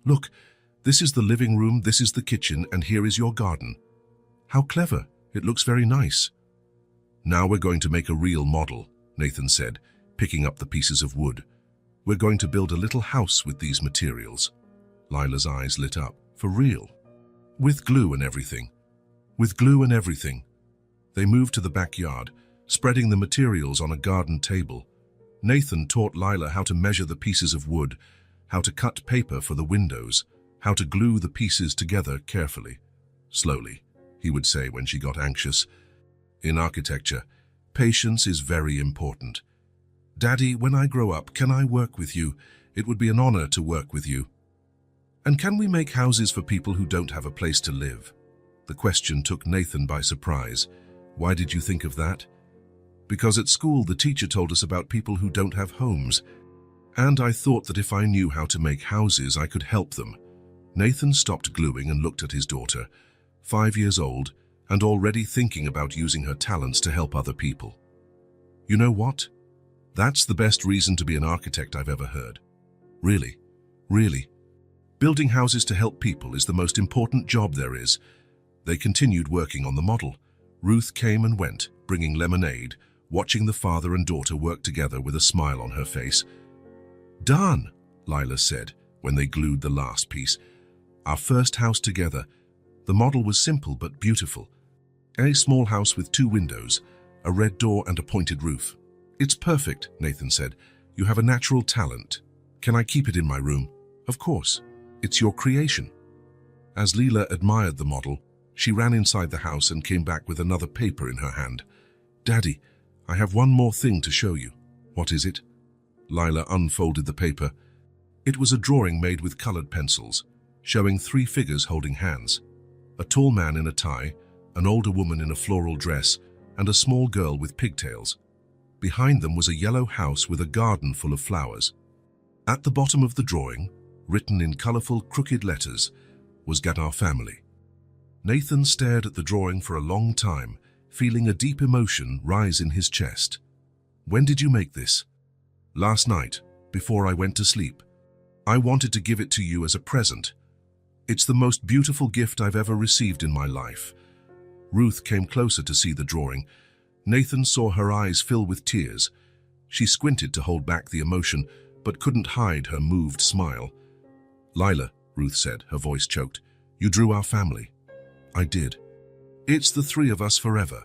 "Look, this is the living room, this is the kitchen, and here is your garden. How clever. It looks very nice." "Now we're going to make a real model," Nathan said, picking up the pieces of wood. "We're going to build a little house with these materials." Lila's eyes lit up. For real? With glue and everything. With glue and everything. They moved to the backyard, spreading the materials on a garden table. Nathan taught Lila how to measure the pieces of wood, how to cut paper for the windows, how to glue the pieces together carefully. Slowly, he would say when she got anxious. In architecture, patience is very important. Daddy, when I grow up, can I work with you? It would be an honor to work with you. And can we make houses for people who don't have a place to live? The question took Nathan by surprise. Why did you think of that? Because at school the teacher told us about people who don't have homes, and I thought that if I knew how to make houses, I could help them. Nathan stopped gluing and looked at his daughter, 5 years old, and already thinking about using her talents to help other people. You know what? That's the best reason to be an architect I've ever heard. Really, really. Building houses to help people is the most important job there is. They continued working on the model. Ruth came and went, bringing lemonade, watching the father and daughter work together with a smile on her face. Done, Lila said when they glued the last piece. Our first house together. The model was simple but beautiful. A small house with 2 windows, a red door and a pointed roof. It's perfect, Nathan said. You have a natural talent. Can I keep it in my room? Of course. It's your creation. As Lila admired the model, she ran inside the house and came back with another paper in her hand. Daddy, I have one more thing to show you. What is it? Lila unfolded the paper. It was a drawing made with colored pencils, showing 3 figures holding hands. A tall man in a tie, an older woman in a floral dress, and a small girl with pigtails. Behind them was a yellow house with a garden full of flowers. At the bottom of the drawing, written in colorful, crooked letters, was "Get our family." Nathan stared at the drawing for a long time, feeling a deep emotion rise in his chest. When did you make this? Last night, before I went to sleep. I wanted to give it to you as a present. It's the most beautiful gift I've ever received in my life. Ruth came closer to see the drawing. Nathan saw her eyes fill with tears. She squinted to hold back the emotion, but couldn't hide her moved smile. Lila, Ruth said, her voice choked, you drew our family. I did. It's the 3 of us forever.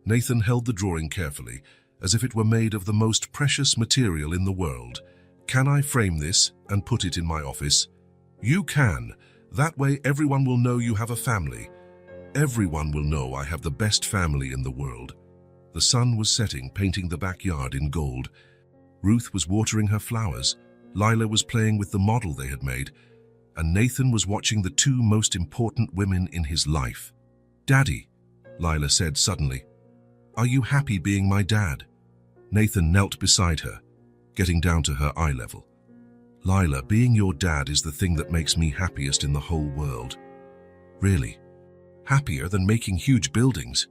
Nathan held the drawing carefully, as if it were made of the most precious material in the world. Can I frame this and put it in my office? You can. That way everyone will know you have a family. Everyone will know I have the best family in the world. The sun was setting, painting the backyard in gold. Ruth was watering her flowers. Lila was playing with the model they had made, and Nathan was watching the 2 most important women in his life. Daddy, Lila said suddenly, are you happy being my dad? Nathan knelt beside her, getting down to her eye level. Lila, being your dad is the thing that makes me happiest in the whole world. Really? Happier than making huge buildings?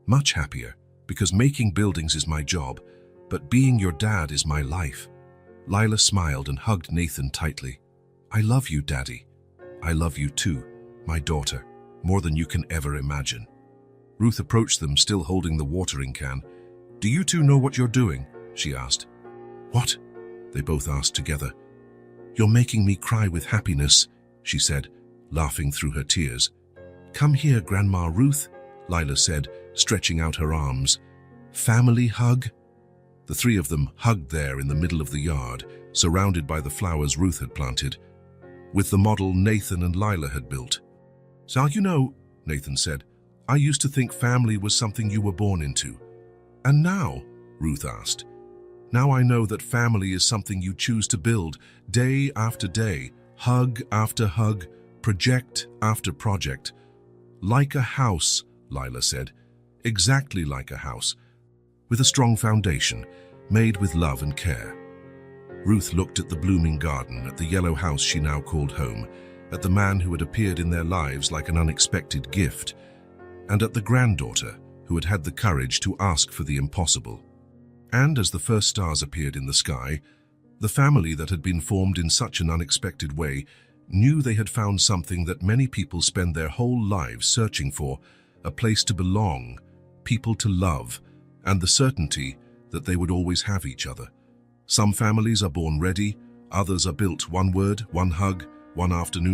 Much happier, because making buildings is my job, but being your dad is my life. Lila smiled and hugged Nathan tightly. I love you, Daddy. I love you too, my daughter, more than you can ever imagine. Ruth approached them, still holding the watering can. Do you 2 know what you're doing? She asked. What? They both asked together. You're making me cry with happiness, she said, laughing through her tears. Come here, Grandma Ruth, Lila said, stretching out her arms. Family hug? The 3 of them hugged there in the middle of the yard, surrounded by the flowers Ruth had planted, with the model Nathan and Lila had built. So you know, Nathan said, I used to think family was something you were born into. And now, Ruth asked, now I know that family is something you choose to build day after day, hug after hug, project after project. Like a house, Lila said, exactly like a house, with a strong foundation, made with love and care. Ruth looked at the blooming garden, at the yellow house she now called home, at the man who had appeared in their lives like an unexpected gift, and at the granddaughter who had had the courage to ask for the impossible. And as the first stars appeared in the sky, the family that had been formed in such an unexpected way knew they had found something that many people spend their whole lives searching for, a place to belong, people to love, and the certainty that they would always have each other. Some families are born ready, others are built one word, one hug, One afternoon,